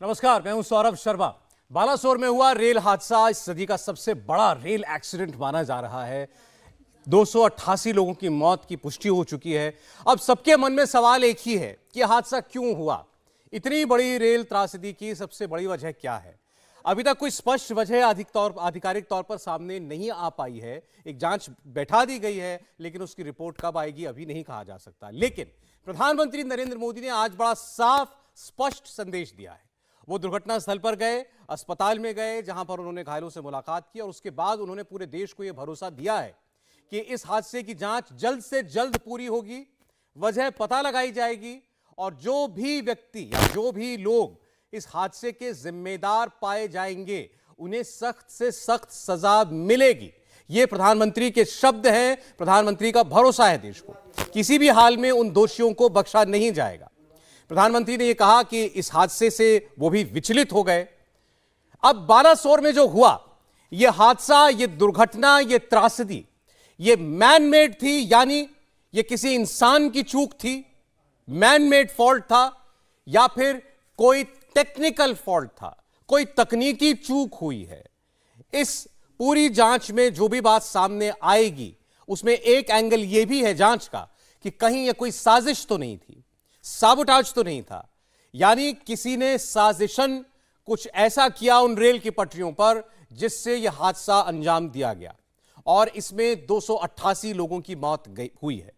नमस्कार, मैं हूं सौरभ शर्मा। बालासोर में हुआ रेल हादसा इस सदी का सबसे बड़ा रेल एक्सीडेंट माना जा रहा है। 288 लोगों की मौत की पुष्टि हो चुकी है। अब सबके मन में सवाल एक ही है कि हादसा क्यों हुआ। इतनी बड़ी रेल त्रासदी की सबसे बड़ी वजह क्या है? अभी तक कोई स्पष्ट वजह आधिकारिक तौर पर सामने नहीं आ पाई है। एक जांच बैठा दी गई है, लेकिन उसकी रिपोर्ट कब आएगी अभी नहीं कहा जा सकता। लेकिन प्रधानमंत्री नरेंद्र मोदी ने आज बड़ा साफ स्पष्ट संदेश दिया है। वो दुर्घटना स्थल पर गए, अस्पताल में गए, जहां पर उन्होंने घायलों से मुलाकात की और उसके बाद उन्होंने पूरे देश को यह भरोसा दिया है कि इस हादसे की जांच जल्द से जल्द पूरी होगी, वजह पता लगाई जाएगी और जो भी व्यक्ति या जो भी लोग इस हादसे के जिम्मेदार पाए जाएंगे उन्हें सख्त से सख्त सजा मिलेगी। ये प्रधानमंत्री के शब्द हैं, प्रधानमंत्री का भरोसा है देश को। किसी भी हाल में उन दोषियों को बख्शा नहीं जाएगा। प्रधानमंत्री ने यह कहा कि इस हादसे से वो भी विचलित हो गए। अब बालासोर में जो हुआ यह हादसा, यह दुर्घटना, यह त्रासदी, यह मैन मेड थी, यानी यह किसी इंसान की चूक थी, मैन मेड फॉल्ट था, या फिर कोई टेक्निकल फॉल्ट था, कोई तकनीकी चूक हुई है। इस पूरी जांच में जो भी बात सामने आएगी उसमें एक एंगल यह भी है जांच का कि कहीं यह कोई साजिश तो नहीं थी, साबोटाज तो नहीं था, यानी किसी ने साजिशन कुछ ऐसा किया उन रेल की पटरियों पर जिससे यह हादसा अंजाम दिया गया और इसमें 288 लोगों की मौत हुई है।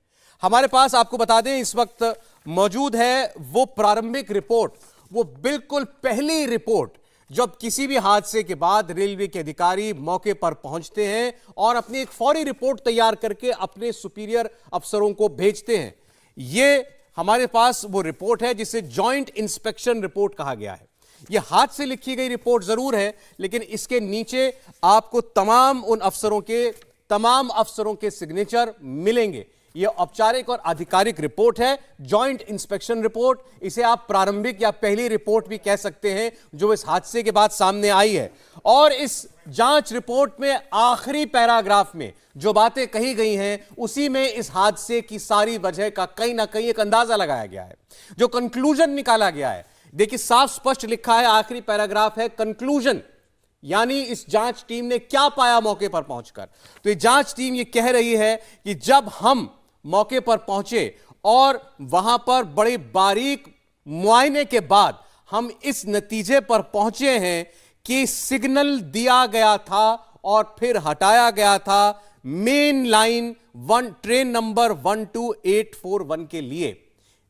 हमारे पास आपको बता दें इस वक्त मौजूद है वो प्रारंभिक रिपोर्ट, वो बिल्कुल पहली रिपोर्ट जब किसी भी हादसे के बाद रेलवे के अधिकारी मौके पर पहुंचते हैं और अपनी एक फौरी रिपोर्ट तैयार करके अपने सुपीरियर अफसरों को भेजते हैं। यह हमारे पास वो रिपोर्ट है जिसे जॉइंट इंस्पेक्शन रिपोर्ट कहा गया है। यह हाथ से लिखी गई रिपोर्ट जरूर है, लेकिन इसके नीचे आपको तमाम अफसरों के सिग्नेचर मिलेंगे। यह औपचारिक और आधिकारिक रिपोर्ट है, जॉइंट इंस्पेक्शन रिपोर्ट। इसे आप प्रारंभिक या पहली रिपोर्ट भी कह सकते हैं जो इस हादसे के बाद सामने आई है। और इस जांच रिपोर्ट में आखिरी पैराग्राफ में जो बातें कही गई हैं उसी में इस हादसे की सारी वजह का कहीं ना कहीं एक अंदाजा लगाया गया है, जो कंक्लूजन निकाला गया है। देखिए साफ स्पष्ट लिखा है, आखिरी पैराग्राफ है कंक्लूजन, यानी इस जांच टीम ने क्या पाया मौके पर पहुंचकर। तो ये जांच टीम ये कह रही है कि जब हम मौके पर पहुंचे और वहां पर बड़े बारीक मुआयने के बाद हम इस नतीजे पर पहुंचे हैं कि सिग्नल दिया गया था और फिर हटाया गया था मेन लाइन ट्रेन नंबर 12841 के लिए।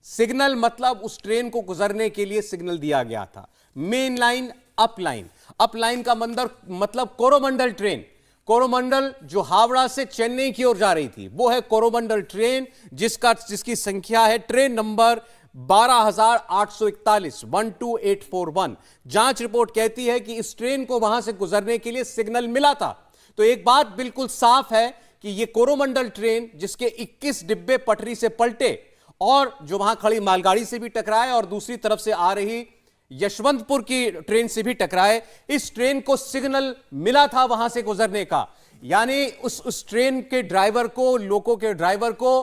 सिग्नल मतलब उस ट्रेन को गुजरने के लिए सिग्नल दिया गया था। मेन लाइन, अप लाइन का मतलब कोरोमंडल ट्रेन। कोरोमंडल जो हावड़ा से चेन्नई की ओर जा रही थी वो है कोरोमंडल ट्रेन, जिसकी संख्या है ट्रेन नंबर 12,841 12841। जांच रिपोर्ट कहती है कि इस ट्रेन को वहां से गुजरने के लिए सिग्नल मिला था। तो एक बात बिल्कुल साफ है कि यह कोरोमंडल ट्रेन जिसके 21 डिब्बे पटरी से पलटे और जो वहां खड़ी मालगाड़ी से भी टकराए और दूसरी तरफ से आ रही यशवंतपुर की ट्रेन से भी टकराए, इस ट्रेन को सिग्नल मिला था वहां से गुजरने का। यानी उस ट्रेन के ड्राइवर को, लोको के ड्राइवर को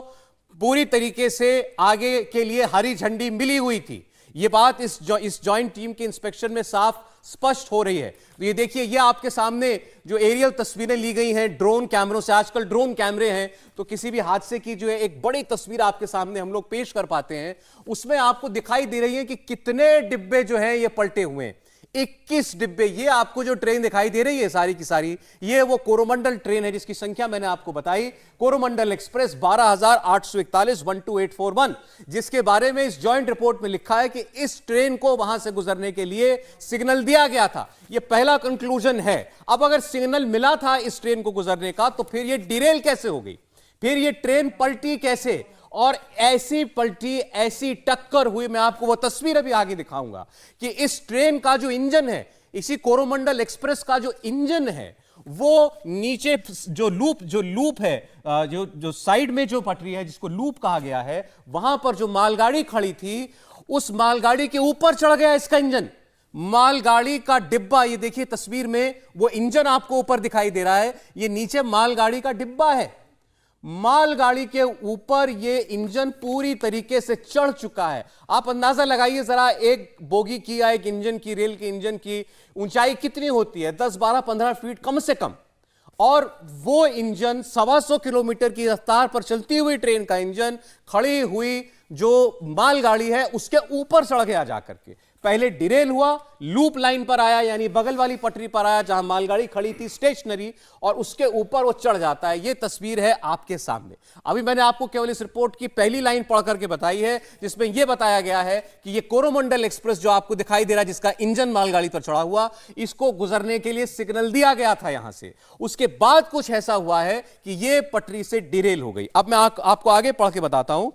पूरी तरीके से आगे के लिए हरी झंडी मिली हुई थी। यह बात इस जॉइंट टीम के इंस्पेक्शन में साफ स्पष्ट हो रही है। तो ये देखिए, ये आपके सामने जो एरियल तस्वीरें ली गई हैं ड्रोन कैमरों से, आजकल ड्रोन कैमरे हैं तो किसी भी हादसे की जो है एक बड़ी तस्वीर आपके सामने हम लोग पेश कर पाते हैं। उसमें आपको दिखाई दे रही है कि कितने डिब्बे जो हैं ये पलटे हुए हैं। 21 डिब्बे। ये आपको जो ट्रेन दिखाई दे रही है सारी की सारी, ये वो कोरोमंडल ट्रेन है जिसकी संख्या मैंने आपको बताई, कोरोमंडल एक्सप्रेस 12,841 12841, जिसके बारे में इस जॉइंट रिपोर्ट में लिखा है कि इस ट्रेन को वहां से गुजरने के लिए सिग्नल दिया गया था। यह पहला कंक्लूजन है। अब अगर सिग्नल मिला था इस ट्रेन को गुजरने का तो फिर यह डिरेल कैसे हो गई, फिर यह ट्रेन पलटी कैसे, और ऐसी पलटी, ऐसी टक्कर हुई। मैं आपको वो तस्वीर अभी आगे दिखाऊंगा कि इस ट्रेन का जो इंजन है, इसी कोरोमंडल एक्सप्रेस का जो इंजन है, वो नीचे जो लूप है, जो साइड में जो पटरी है जिसको लूप कहा गया है, वहां पर जो मालगाड़ी खड़ी थी उस मालगाड़ी के ऊपर चढ़ गया इसका इंजन। मालगाड़ी का डिब्बा, ये देखिए तस्वीर में वो इंजन आपको ऊपर दिखाई दे रहा है, ये नीचे मालगाड़ी का डिब्बा है। मालगाड़ी के ऊपर ये इंजन पूरी तरीके से चढ़ चुका है। आप अंदाजा लगाइए जरा, एक बोगी की या एक इंजन की, रेल के इंजन की ऊंचाई कितनी होती है? 10, 12, 15 फीट कम से कम। और वो इंजन 125 किलोमीटर की रफ्तार पर चलती हुई ट्रेन का इंजन खड़ी हुई जो मालगाड़ी है उसके ऊपर चढ़ गया जाकर के। पहले डिरेल हुआ, लूप लाइन पर आया, यानी बगल वाली पटरी पर आया जहां मालगाड़ी खड़ी थी स्टेशनरी, और उसके ऊपर वो चढ़ जाता है। ये तस्वीर है आपके सामने। अभी मैंने आपको केवल इस रिपोर्ट की पहली लाइन पढ़ करके बताई है, जिसमें यह बताया गया है कि ये कोरोमंडल एक्सप्रेस जो आपको दिखाई दे रहा है, जिसका इंजन मालगाड़ी पर चढ़ा हुआ, इसको गुजरने के लिए सिग्नल दिया गया था यहां से। उसके बाद कुछ ऐसा हुआ है कि यह पटरी से डिरेल हो गई। अब मैं आपको आगे पढ़ के बताता हूं।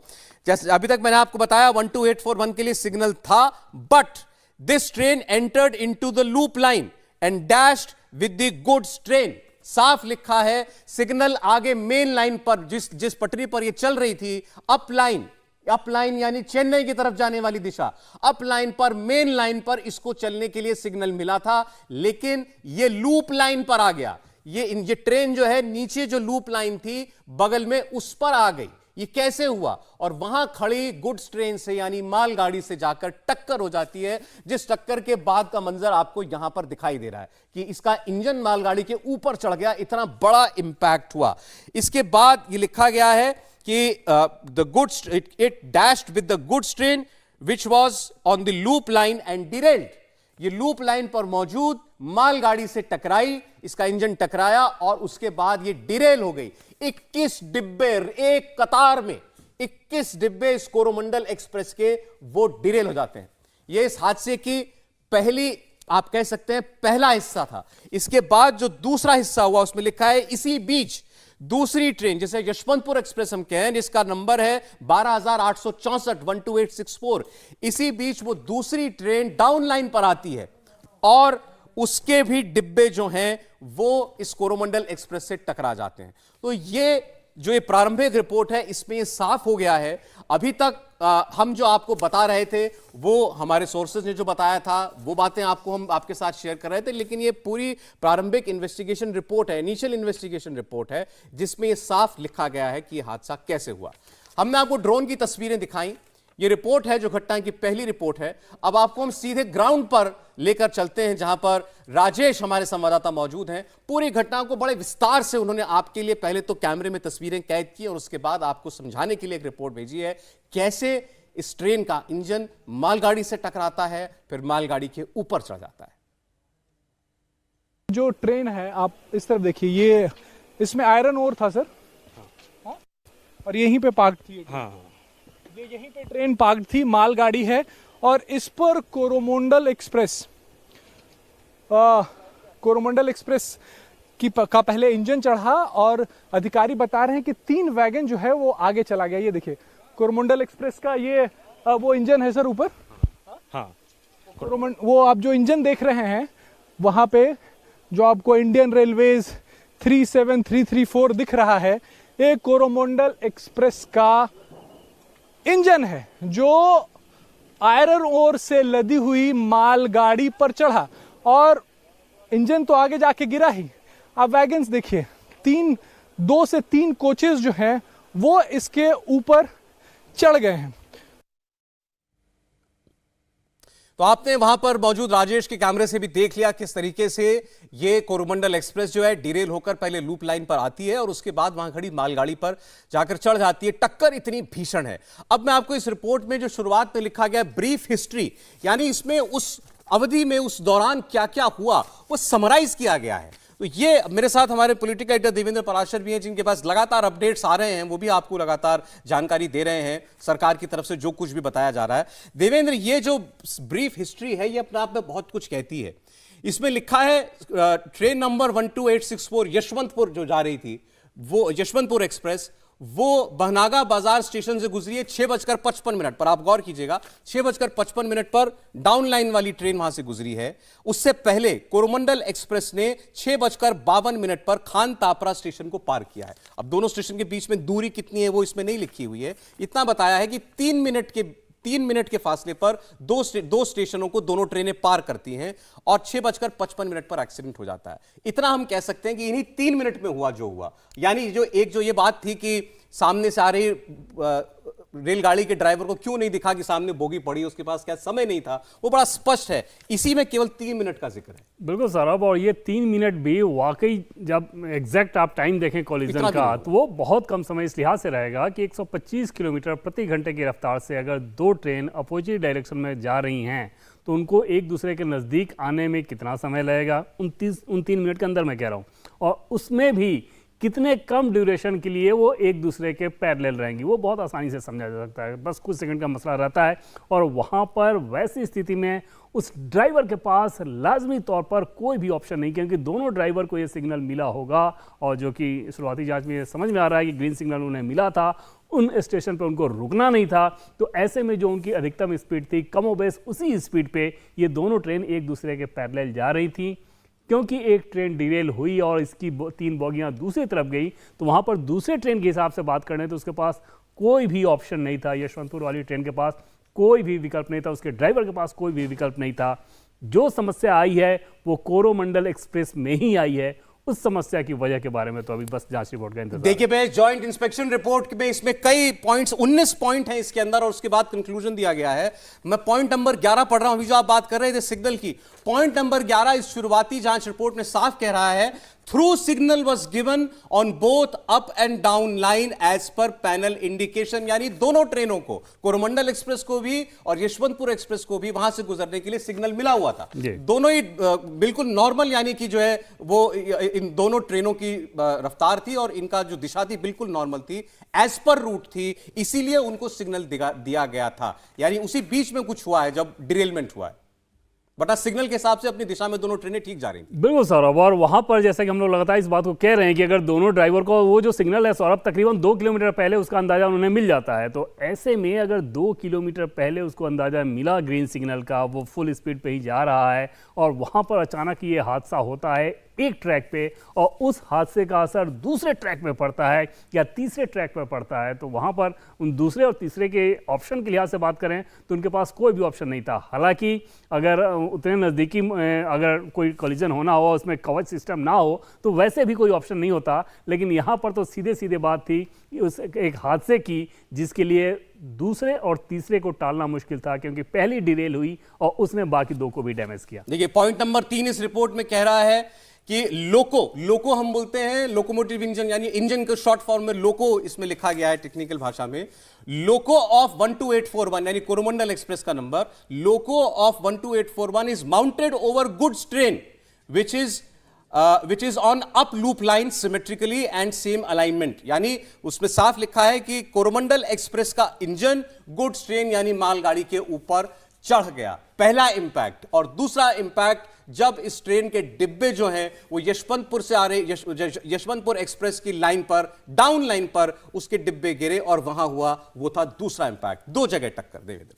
जैसे अभी तक मैंने आपको बताया 12841 के लिए सिग्नल था, but this train entered into the loop line and dashed with the goods train. साफ लिखा है, सिग्नल आगे मेन लाइन पर, जिस पटरी पर ये चल रही थी, अप लाइन यानी चेन्नई की तरफ जाने वाली दिशा, अप लाइन पर, मेन लाइन पर इसको चलने के लिए सिग्नल मिला था, लेकिन ये लूप लाइन पर आ गया। ये ट्रेन जो है नीचे जो लूप लाइन थी बगल में, उस पर आ गई। ये कैसे हुआ? और वहां खड़ी गुड्स ट्रेन से यानी मालगाड़ी से जाकर टक्कर हो जाती है, जिस टक्कर के बाद का मंजर आपको यहां पर दिखाई दे रहा है कि इसका इंजन मालगाड़ी के ऊपर चढ़ गया। इतना बड़ा इंपैक्ट हुआ। इसके बाद ये लिखा गया है कि the goods it dashed with the goods train which was on the loop line and derailed. ये लूप लाइन पर मौजूद मालगाड़ी से टकराई, इसका इंजन टकराया और उसके बाद ये डिरेल हो गई। 21 डिब्बे एक कतार में, 21 डिब्बे इस कोरोमंडल एक्सप्रेस के वो डिरेल हो जाते हैं। ये इस हादसे की पहली, आप कह सकते हैं पहला हिस्सा था। इसके बाद जो दूसरा हिस्सा हुआ उसमें लिखा है, इसी बीच दूसरी ट्रेन जिसे यशवंतपुर एक्सप्रेस हम कहें, जिसका नंबर है 12864 12864, इसी बीच वो दूसरी ट्रेन डाउन लाइन पर आती है और उसके भी डिब्बे जो हैं वो इस कोरोमंडल एक्सप्रेस से टकरा जाते हैं। तो ये जो ये प्रारंभिक रिपोर्ट है, इसमें ये साफ हो गया है। अभी तक हम जो आपको बता रहे थे, वो हमारे सोर्सेज ने जो बताया था, वो बातें आपको हम आपके साथ शेयर कर रहे थे, लेकिन ये पूरी प्रारंभिक इन्वेस्टिगेशन रिपोर्ट है, इनिशियल इन्वेस्टिगेशन रिपोर्ट है, जिसमें ये साफ लिखा गया है कि यह हादसा कैसे हुआ। हमने आपको ड्रोन की तस्वीरें दिखाई। ये रिपोर्ट है जो घटना की पहली रिपोर्ट है। अब आपको हम सीधे ग्राउंड पर लेकर चलते हैं, जहां पर राजेश हमारे संवाददाता मौजूद हैं। पूरी घटना को बड़े विस्तार से उन्होंने आपके लिए पहले तो कैमरे में तस्वीरें कैद की और उसके बाद आपको समझाने के लिए एक रिपोर्ट भेजी है, कैसे इस ट्रेन का इंजन मालगाड़ी से टकराता है, फिर मालगाड़ी के ऊपर चढ़ जाता है। जो ट्रेन है, आप इस तरफ देखिए, ये इसमें आयरन ओर था सर। हाँ? और यहीं पे पार्क थी। हाँ, ये यहीं पे ट्रेन पार्क थी, मालगाड़ी है और इस पर कोरोमंडल एक्सप्रेस का पहले इंजन चढ़ा और अधिकारी बता रहे हैं कि 3 वैगन जो है वो आगे चला गया। ये देखिए कोरोमंडल एक्सप्रेस का ये वो इंजन है सर ऊपर। हाँ, वो आप जो इंजन देख रहे हैं वहां पे जो आपको इंडियन रेलवेज 37334 दिख रहा है, ये कोरोमंडल एक्सप्रेस का इंजन है जो आयरन ओर से लदी हुई मालगाड़ी पर चढ़ा और इंजन तो आगे जाके गिरा ही। आप वैगन्स देखिए, 2 से 3 कोचेस जो हैं वो इसके ऊपर चढ़ गए हैं। तो आपने वहां पर मौजूद राजेश के कैमरे से भी देख लिया किस तरीके से ये कोरोमंडल एक्सप्रेस जो है डिरेल होकर पहले लूप लाइन पर आती है और उसके बाद वहां खड़ी मालगाड़ी पर जाकर चढ़ जाती है। टक्कर इतनी भीषण है। अब मैं आपको इस रिपोर्ट में जो शुरुआत में लिखा गया ब्रीफ हिस्ट्री, यानी इसमें उस अवधि में, उस दौरान क्या क्या हुआ, वो समराइज किया गया है। तो ये मेरे साथ हमारे पॉलिटिकल एडिटर देवेंद्र पराशर भी हैं, जिनके पास लगातार अपडेट्स आ रहे हैं, वो भी आपको लगातार जानकारी दे रहे हैं सरकार की तरफ से जो कुछ भी बताया जा रहा है। देवेंद्र, ये जो ब्रीफ हिस्ट्री है ये अपने आप में बहुत कुछ कहती है। इसमें लिखा है ट्रेन नंबर 12864 यशवंतपुर जो जा रही थी, वो यशवंतपुर एक्सप्रेस, वो बहनागा बाजार स्टेशन से गुजरी है 6:55 पर। आप गौर कीजिएगा, 6:55 पर डाउन लाइन वाली ट्रेन वहां से गुजरी है। उससे पहले कोरोमंडल एक्सप्रेस ने 6:52 पर खान तापरा स्टेशन को पार किया है। अब दोनों स्टेशन के बीच में दूरी कितनी है वो इसमें नहीं लिखी हुई है, इतना बताया है कि 3 3 मिनट के फासले पर दो स्टेशनों को दोनों ट्रेनें पार करती हैं और 6:55 पर एक्सीडेंट हो जाता है। इतना हम कह सकते हैं कि इन्हीं 3 मिनट में हुआ जो हुआ। यानी जो ये बात थी कि सामने से आ रही रेलगाड़ी के ड्राइवर को क्यों नहीं दिखा कि सामने बोगी पड़ी, उसके पास क्या समय नहीं था, वो बड़ा स्पष्ट है। इसी में केवल 3 मिनट का जिक्र है। बिल्कुल सौरभ, और ये 3 मिनट भी वाकई जब एग्जैक्ट आप टाइम देखें कोलिजन का, तो वो बहुत कम समय इस लिहाज से रहेगा कि 125 किलोमीटर प्रति घंटे की रफ्तार से अगर दो ट्रेन अपोजिट डायरेक्शन में जा रही हैं तो उनको एक दूसरे के नज़दीक आने में कितना समय लगेगा, उन 3 मिनट के अंदर मैं कह रहा हूँ, और उसमें भी कितने कम ड्यूरेशन के लिए वो एक दूसरे के पैरेलल रहेंगी, वो बहुत आसानी से समझा जा सकता है। बस कुछ सेकंड का मसला रहता है, और वहाँ पर वैसी स्थिति में उस ड्राइवर के पास लाजमी तौर पर कोई भी ऑप्शन नहीं, क्योंकि दोनों ड्राइवर को ये सिग्नल मिला होगा, और जो कि शुरुआती जांच में समझ में आ रहा है कि ग्रीन सिग्नल उन्हें मिला था, उन स्टेशन पर उनको रुकना नहीं था। तो ऐसे में जो उनकी अधिकतम स्पीड थी, कमोबेश उसी स्पीड पे ये दोनों ट्रेन एक दूसरे के पैरेलल जा रही थी। क्योंकि एक ट्रेन डिरेल हुई और इसकी 3 बोगियां दूसरी तरफ गई, तो वहाँ पर दूसरे ट्रेन के हिसाब से बात करें तो उसके पास कोई भी ऑप्शन नहीं था। यशवंतपुर वाली ट्रेन के पास कोई भी विकल्प नहीं था, उसके ड्राइवर के पास कोई भी विकल्प नहीं था। जो समस्या आई है वो कोरोमंडल एक्सप्रेस में ही आई है। उस समस्या की वजह के बारे में तो अभी बस जांच रिपोर्ट का इंतजार। देखिए भाई, जॉइंट इंस्पेक्शन रिपोर्ट में इसमें कई पॉइंट्स, 19 पॉइंट हैं इसके अंदर, और उसके बाद कंक्लूजन दिया गया है। मैं पॉइंट नंबर 11 पढ़ रहा हूं। अभी जो आप बात कर रहे थे सिग्नल की, पॉइंट नंबर 11 इस शुरुआती जांच रिपोर्ट में साफ कह रहा है, through signal was given on both up and down line as per panel indication. यानी दोनों ट्रेनों को, कोरोमंडल एक्सप्रेस को भी और यशवंतपुर एक्सप्रेस को भी, वहां से गुजरने के लिए सिग्नल मिला हुआ था। दोनों ही बिल्कुल नॉर्मल, यानी कि जो है वो इन दोनों ट्रेनों की रफ्तार थी और इनका जो दिशा थी बिल्कुल नॉर्मल थी, एज पर रूट थी, इसीलिए उनको सिग्नल दिया गया था। यानी उसी बीच में कुछ हुआ है जब डिरेलमेंट हुआ है, बट सिग्नल के हिसाब से अपनी दिशा में दोनों ट्रेनें ठीक जा रही हैं। बिल्कुल सौरभ, और वहां पर जैसा कि हम लोग लगातार इस बात को कह रहे हैं कि अगर दोनों ड्राइवर को वो जो सिग्नल है सौरभ तकरीबन 2 किलोमीटर पहले उसका अंदाजा उन्हें मिल जाता है, तो ऐसे में अगर 2 किलोमीटर पहले उसको अंदाजा मिला ग्रीन सिग्नल का, वो फुल स्पीड पे ही जा रहा है, और वहां पर अचानक ये हादसा होता है एक ट्रैक पे, और उस हादसे का असर दूसरे ट्रैक पे पड़ता है या तीसरे ट्रैक पे पड़ता है, तो वहाँ पर उन दूसरे और तीसरे के ऑप्शन के लिहाज से बात करें तो उनके पास कोई भी ऑप्शन नहीं था। हालांकि अगर उतने नज़दीकी अगर कोई कोलिजन होना हो, उसमें कवच सिस्टम ना हो, तो वैसे भी कोई ऑप्शन नहीं होता। लेकिन यहाँ पर तो सीधे सीधे बात थी उस एक हादसे की जिसके लिए दूसरे और तीसरे को टालना मुश्किल था, क्योंकि पहली डिरेल हुई और उसने बाकी 2 को भी डैमेज किया। देखिए पॉइंट नंबर 3 इस रिपोर्ट में कह रहा है कि लोको हम बोलते हैं लोकोमोटिव इंजन, यानी इंजन के शॉर्ट फॉर्म में लोको इसमें लिखा गया है टेक्निकल भाषा में। लोको ऑफ 12841 यानी कोरोमंडल एक्सप्रेस का number, loco of 12841 is mounted over goods train which is on up loop line symmetrically and same alignment। यानी उसमें साफ लिखा है कि कोरोमंडल एक्सप्रेस का इंजन गुड्स ट्रेन यानी मालगाड़ी के ऊपर चढ़ गया, पहला इंपैक्ट। और दूसरा इंपैक्ट जब इस ट्रेन के डिब्बे जो हैं वो यशवंतपुर से आ रहे यशवंतपुर एक्सप्रेस की लाइन पर, डाउन लाइन पर उसके डिब्बे गिरे और वहां हुआ वो था दूसरा इंपैक्ट। 2 जगह टक्कर। देवेंद्र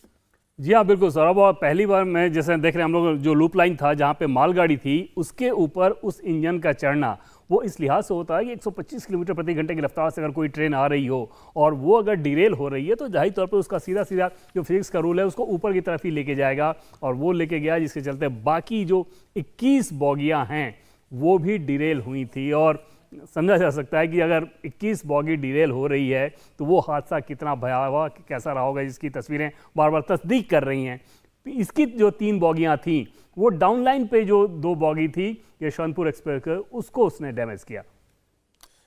जी हाँ, बिल्कुल सौरभ, और पहली बार मैं जैसे देख रहे हैं हम लोग, जो लूप लाइन था जहाँ पे मालगाड़ी थी उसके ऊपर उस इंजन का चढ़ना वो इस लिहाज से होता है कि 125 किलोमीटर प्रति घंटे की रफ्तार से अगर कोई ट्रेन आ रही हो और वो अगर डिरेल हो रही है तो जाहिर तौर पर उसका सीधा सीधा जो फिजिक्स का रूल है उसको ऊपर की तरफ ही लेके जाएगा, और वो लेके गया, जिसके चलते बाकी जो 21 बोगियाँ हैं वो भी डिरेल हुई थी। और समझा जा सकता है कि अगर 21 बॉगी डिरेल हो रही है तो वो हादसा कितना भयावह कैसा रहा होगा, जिसकी तस्वीरें बार बार तस्दीक कर रही हैं। इसकी जो 3 बॉगियाँ थीं वो डाउन लाइन पे जो 2 बॉगी थी यशवंतपुर एक्सप्रेस के, उसको उसने डैमेज किया।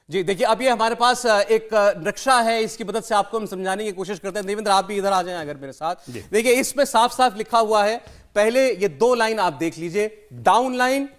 जी देखिए, अब ये हमारे पास एक नक्शा है, इसकी मदद से आपको हम समझाने की कोशिश करते हैं। देवेंद्र आप भी इधर आ जाएं अगर मेरे साथ। देखिए इसमें साफ साफ लिखा हुआ है, पहले ये 2 लाइन आप देख लीजिए, डाउन लाइन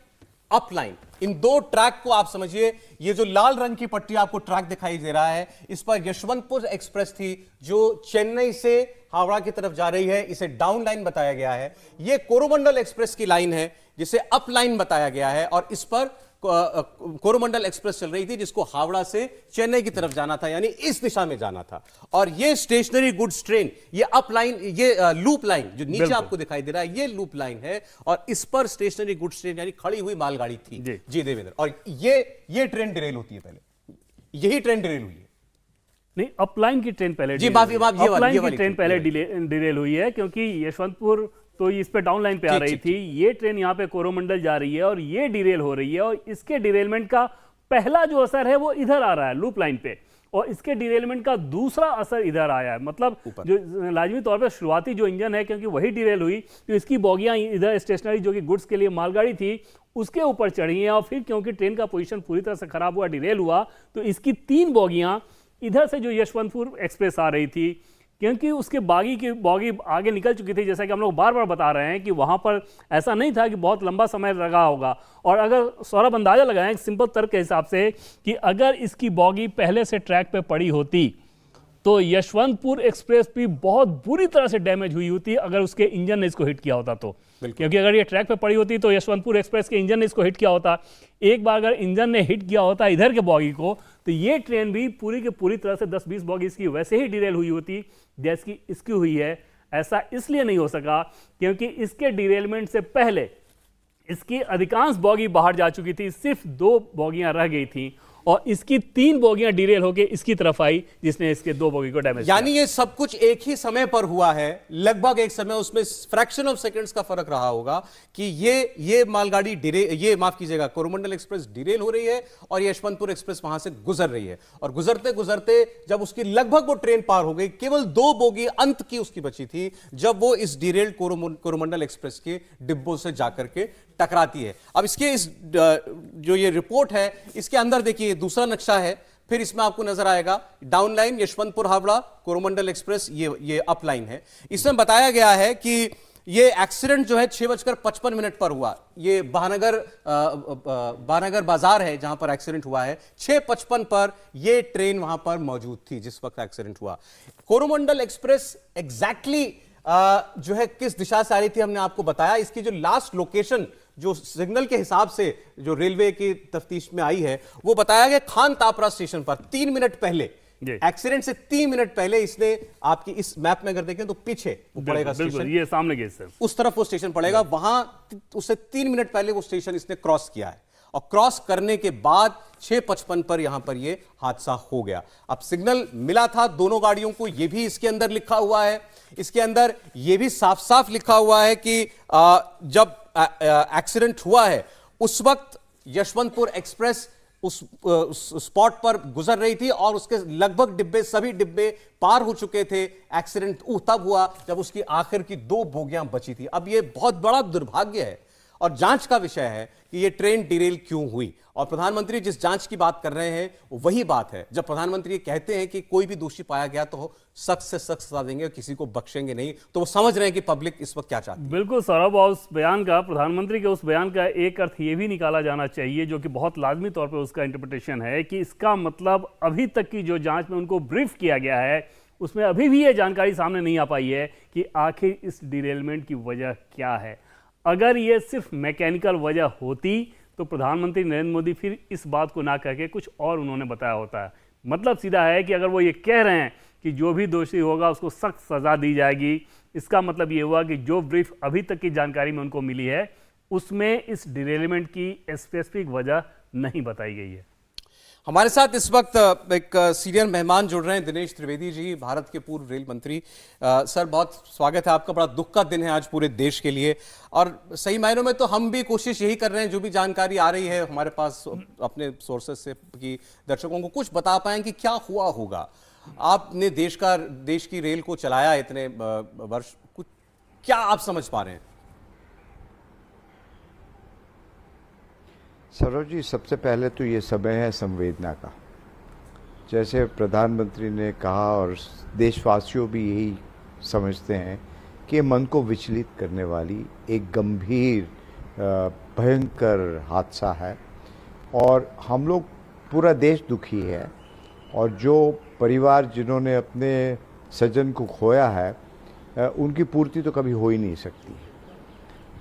अप लाइन, इन 2 ट्रैक को आप समझिए। ये जो लाल रंग की पट्टी आपको ट्रैक दिखाई दे रहा है, इस पर यशवंतपुर एक्सप्रेस थी जो चेन्नई से हावड़ा की तरफ जा रही है, इसे डाउन लाइन बताया गया है। ये कोरोमंडल एक्सप्रेस की लाइन है जिसे अप लाइन बताया गया है, और इस पर कोरोमंडल एक्सप्रेस चल रही थी जिसको हावड़ा से चेन्नई की तरफ जाना था, यानी इस दिशा में जाना था। और ये स्टेशनरी गुड्स ट्रेन, ये अप लाइन, ये लूप लाइन जो नीचे आपको दिखाई दे रहा है, ये लूप लाइन है, और इस पर स्टेशनरी गुड्स ट्रेन यानी खड़ी हुई मालगाड़ी थी। जी देवेंद्र, और ये ट्रेन डिरेल होती है, पहले यही ट्रेन डिरेल हुई है। नहीं, अपलाइन की ट्रेन पहले जी, delay माफी, हुई। माफ, ये वाली अपलाइन की ट्रेन ट्रेन पहले ये डिरेल हुई है क्योंकि यशवंतपुर तो इस पे डाउन लाइन पे आ ठीक, रही ठीक, थी, ये ट्रेन यहाँ पे कोरोमंडल जा रही है और ये डिरेल हो रही है, और इसके डिरेलमेंट का पहला जो असर है वो इधर आ रहा है लूप लाइन पे, और इसके डिरेलमेंट का दूसरा असर इधर आया है। मतलब जो लाजमी तौर पर शुरुआती जो इंजन है, क्योंकि वही डिरेल हुई तो इसकी बोगियां इधर स्टेशनरी जो कि गुड्स के लिए मालगाड़ी थी उसके ऊपर चढ़ी हैं, और फिर क्योंकि ट्रेन का पोजीशन पूरी तरह से खराब हुआ, डिरेल हुआ, तो इसकी 3 बोगियां इधर से जो यशवंतपुर एक्सप्रेस आ रही थी, क्योंकि उसके बोगी आगे निकल चुकी थी, जैसा कि हम लोग बार बार बता रहे हैं कि वहां पर ऐसा नहीं था कि बहुत लंबा समय लगा होगा। और अगर सौरभ अंदाजा लगाएं एक सिंपल तर्क के हिसाब से कि अगर इसकी बोगी पहले से ट्रैक पे पड़ी होती तो यशवंतपुर एक्सप्रेस भी बहुत बुरी तरह से डैमेज हुई होती अगर उसके इंजन ने इसको हिट किया होता तो, क्योंकि अगर ये ट्रैक पे पड़ी होती तो यशवंतपुर एक्सप्रेस के इंजन ने इसको हिट किया होता। एक बार अगर इंजन ने हिट किया होता इधर के बॉगी को तो ये ट्रेन भी पूरी की पूरी तरह से 10-20 बॉगी इसकी वैसे ही डिरेल हुई होती जैसी इसकी हुई है। ऐसा इसलिए नहीं हो सका क्योंकि इसके डिरेलमेंट से पहले इसकी अधिकांश बॉगी बाहर जा चुकी थी, सिर्फ 2 बॉगियां रह गई थी और इसकी 3 बोगियां डिरेल होकर इसकी तरफ आई जिसने इसके 2 बोगी को डैमेज किया। यानी ये सब कुछ एक ही समय पर हुआ है, लगभग एक समय, उसमें फ्रैक्शन ऑफ सेकंड्स का फर्क रहा होगा कि ये मालगाड़ी ये माफ कीजिएगा कोरोमंडल एक्सप्रेस डिरेल हो रही है और यशवंतपुर एक्सप्रेस वहां से गुजर रही है, और गुजरते गुजरते जब उसकी लगभग वो ट्रेन पार हो गई, केवल 2 बोगी अंत की उसकी बची थी जब वो इस डिरेल्ड कोरोमंडल एक्सप्रेस के डिब्बों से जाकर के टकराती है। अब इसके इस जो ये रिपोर्ट है इसके अंदर देखिए दूसरा नक्शा है, फिर इसमें आपको नजर आएगा down line Yesvantpur Howrah Coromandel express, ये अप लाइन है। इसमें बताया गया है कि ये एक्सीडेंट जो है 6:55 पर हुआ। ये भानगर बाजार है जहां पर एक्सीडेंट हुआ है, 6:55 पर ये ट्रेन वहां पर मौजूद थी जिस वक्त एक्सीडेंट हुआ। कोरोमंडल एक्सप्रेस एग्जैक्टली जो है किस दिशा से आ रही थी हमने आपको बताया। इसकी जो लास्ट लोकेशन जो सिग्नल के हिसाब से जो रेलवे की तफ्तीश में आई है वो बताया गया खान तापरा स्टेशन पर 3 मिनट पहले, एक्सीडेंट से 3 मिनट पहले इसने, आपकी इस मैप में अगर देखें तो पीछे वो पड़ेगा स्टेशन, ये सामने गेट से उस तरफ वो स्टेशन पड़ेगा, वहां उससे 3 मिनट पहले वो स्टेशन इसने क्रॉस किया है और क्रॉस करने के बाद 6:55 पर यहां पर ये हादसा हो गया। अब सिग्नल मिला था दोनों गाड़ियों को, ये भी इसके अंदर लिखा हुआ है, इसके अंदर ये भी साफ साफ लिखा हुआ है कि जब एक्सीडेंट हुआ है उस वक्त यशवंतपुर एक्सप्रेस उस स्पॉट पर गुजर रही थी और उसके लगभग सभी डिब्बे पार हो चुके थे। एक्सीडेंट तब हुआ जब उसकी आखिर की 2 बोगियां बची थी। अब यह बहुत बड़ा दुर्भाग्य है और जांच का विषय है कि यह ट्रेन डिरेल क्यों हुई, और प्रधानमंत्री जिस जांच की बात कर रहे हैं वही बात है। जब प्रधानमंत्री कहते हैं कि कोई भी दोषी पाया गया तो सख्त से सख्त सजा देंगे और किसी को बख्शेंगे नहीं, तो वो समझ रहे हैं कि पब्लिक इस वक्त क्या चाहती है। बिल्कुल सौरभ, और उस बयान का, प्रधानमंत्री के उस बयान का एक अर्थ ये भी निकाला जाना चाहिए जो कि बहुत लाजमी तौर पर उसका इंटरप्रिटेशन है कि इसका मतलब अभी तक की जो जांच में उनको ब्रीफ किया गया है उसमें अभी भी ये जानकारी सामने नहीं आ पाई है कि आखिर इस डिरेलमेंट की वजह क्या है। अगर ये सिर्फ मैकेनिकल वजह होती तो प्रधानमंत्री नरेंद्र मोदी फिर इस बात को ना कह के कुछ और उन्होंने बताया होता है। मतलब सीधा है कि अगर वो ये कह रहे हैं कि जो भी दोषी होगा उसको सख्त सजा दी जाएगी, इसका मतलब ये हुआ कि जो ब्रीफ अभी तक की जानकारी में उनको मिली है उसमें इस डिरेलमेंट की स्पेसिफिक वजह नहीं बताई गई है। हमारे साथ इस वक्त एक सीनियर मेहमान जुड़ रहे हैं, दिनेश त्रिवेदी जी, भारत के पूर्व रेल मंत्री। सर, बहुत स्वागत है आपका। बड़ा दुख का दिन है आज पूरे देश के लिए, और सही मायनों में तो हम भी कोशिश यही कर रहे हैं, जो भी जानकारी आ रही है हमारे पास अपने सोर्सेज से, कि दर्शकों को कुछ बता पाएं कि क्या हुआ होगा। आपने देश की रेल को चलाया इतने वर्ष, कुछ क्या आप समझ पा रहे हैं? सरोज जी, सबसे पहले तो ये समय है संवेदना का। जैसे प्रधानमंत्री ने कहा और देशवासियों भी यही समझते हैं कि मन को विचलित करने वाली एक गंभीर भयंकर हादसा है और हम लोग, पूरा देश दुखी है, और जो परिवार जिन्होंने अपने सज्जन को खोया है उनकी पूर्ति तो कभी हो ही नहीं सकती।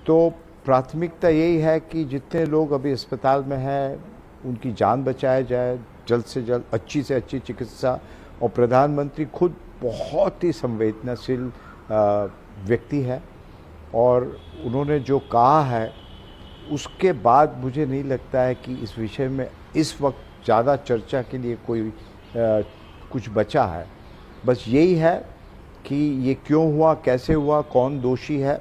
तो प्राथमिकता यही है कि जितने लोग अभी अस्पताल में हैं उनकी जान बचाया जाए, जल्द से जल्द अच्छी से अच्छी चिकित्सा। और प्रधानमंत्री खुद बहुत ही संवेदनशील व्यक्ति है और उन्होंने जो कहा है उसके बाद मुझे नहीं लगता है कि इस विषय में इस वक्त ज़्यादा चर्चा के लिए कुछ बचा है। बस यही है कि ये क्यों हुआ, कैसे हुआ, कौन दोषी है,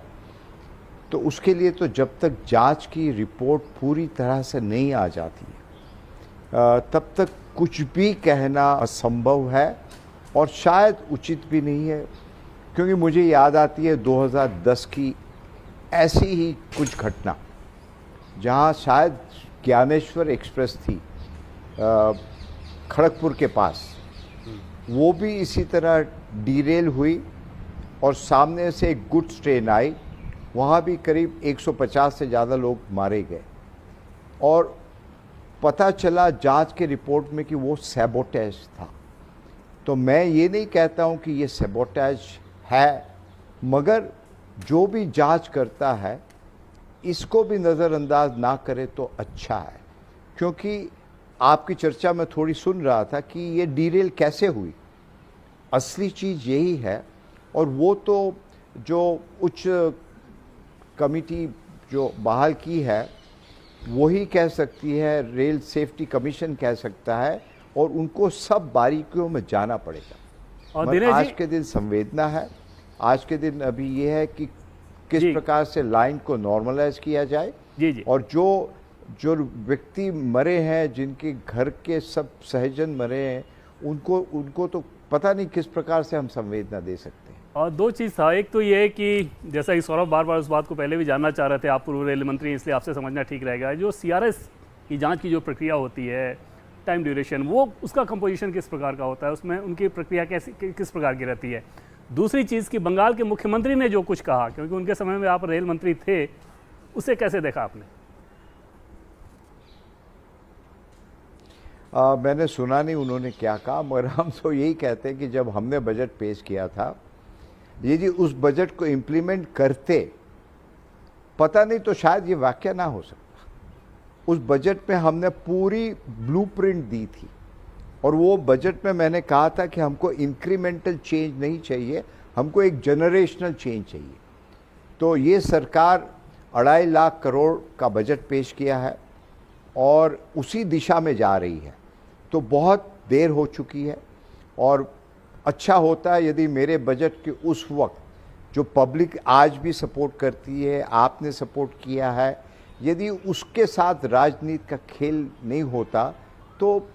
तो उसके लिए तो जब तक जांच की रिपोर्ट पूरी तरह से नहीं आ जाती है तब तक कुछ भी कहना असंभव है और शायद उचित भी नहीं है। क्योंकि मुझे याद आती है 2010 की ऐसी ही कुछ घटना, जहां शायद ज्ञानेश्वर एक्सप्रेस थी खड़गपुर के पास, वो भी इसी तरह डीरेल हुई और सामने से एक गुड्स ट्रेन आई, वहाँ भी करीब 150 से ज़्यादा लोग मारे गए और पता चला जांच के रिपोर्ट में कि वो सैबोटेज था। तो मैं ये नहीं कहता हूँ कि ये सैबोटेज है, मगर जो भी जांच करता है इसको भी नज़रअंदाज ना करे तो अच्छा है। क्योंकि आपकी चर्चा में थोड़ी सुन रहा था कि ये डीरेल कैसे हुई, असली चीज़ यही है। और वो तो जो उच्च कमिटी जो बहाल की है वही कह सकती है, रेल सेफ्टी कमीशन कह सकता है, और उनको सब बारीकियों में जाना पड़ेगा। और आज के दिन संवेदना है, आज के दिन अभी ये है कि किस प्रकार से लाइन को नॉर्मलाइज किया जाए। जी। और जो व्यक्ति मरे हैं, जिनके घर के सब सहजन मरे हैं, उनको तो पता नहीं किस प्रकार से हम संवेदना दे सकते हैं। और दो चीज़ था, एक तो ये है कि जैसा कि सौरभ बार बार उस बात को पहले भी जानना चाह रहे थे, आप पूर्व रेल मंत्री, इसलिए आपसे समझना ठीक रहेगा, जो CRS की जांच की जो प्रक्रिया होती है, टाइम ड्यूरेशन, वो उसका कंपोजिशन किस प्रकार का होता है, उसमें उनकी प्रक्रिया किस प्रकार की रहती है। दूसरी चीज़ कि बंगाल के मुख्यमंत्री ने जो कुछ कहा, क्योंकि उनके समय में आप रेल मंत्री थे, उसे कैसे देखा आपने? मैंने सुना नहीं उन्होंने क्या कहा, मगर हम तो यही कहते हैं कि जब हमने बजट पेश किया था, यदि उस बजट को इम्प्लीमेंट करते, पता नहीं तो शायद ये वाक्य ना हो सकता। उस बजट में हमने पूरी ब्लूप्रिंट दी थी और वो बजट में मैंने कहा था कि हमको इंक्रीमेंटल चेंज नहीं चाहिए, हमको एक जनरेशनल चेंज चाहिए। तो ये सरकार 2.5 लाख करोड़ का बजट पेश किया है और उसी दिशा में जा रही है। तो बहुत देर हो चुकी है और अच्छा होता है यदि मेरे बजट के उस वक्त जो पब्लिक आज भी सपोर्ट करती है, आपने सपोर्ट किया है, यदि उसके साथ राजनीति का खेल नहीं होता तो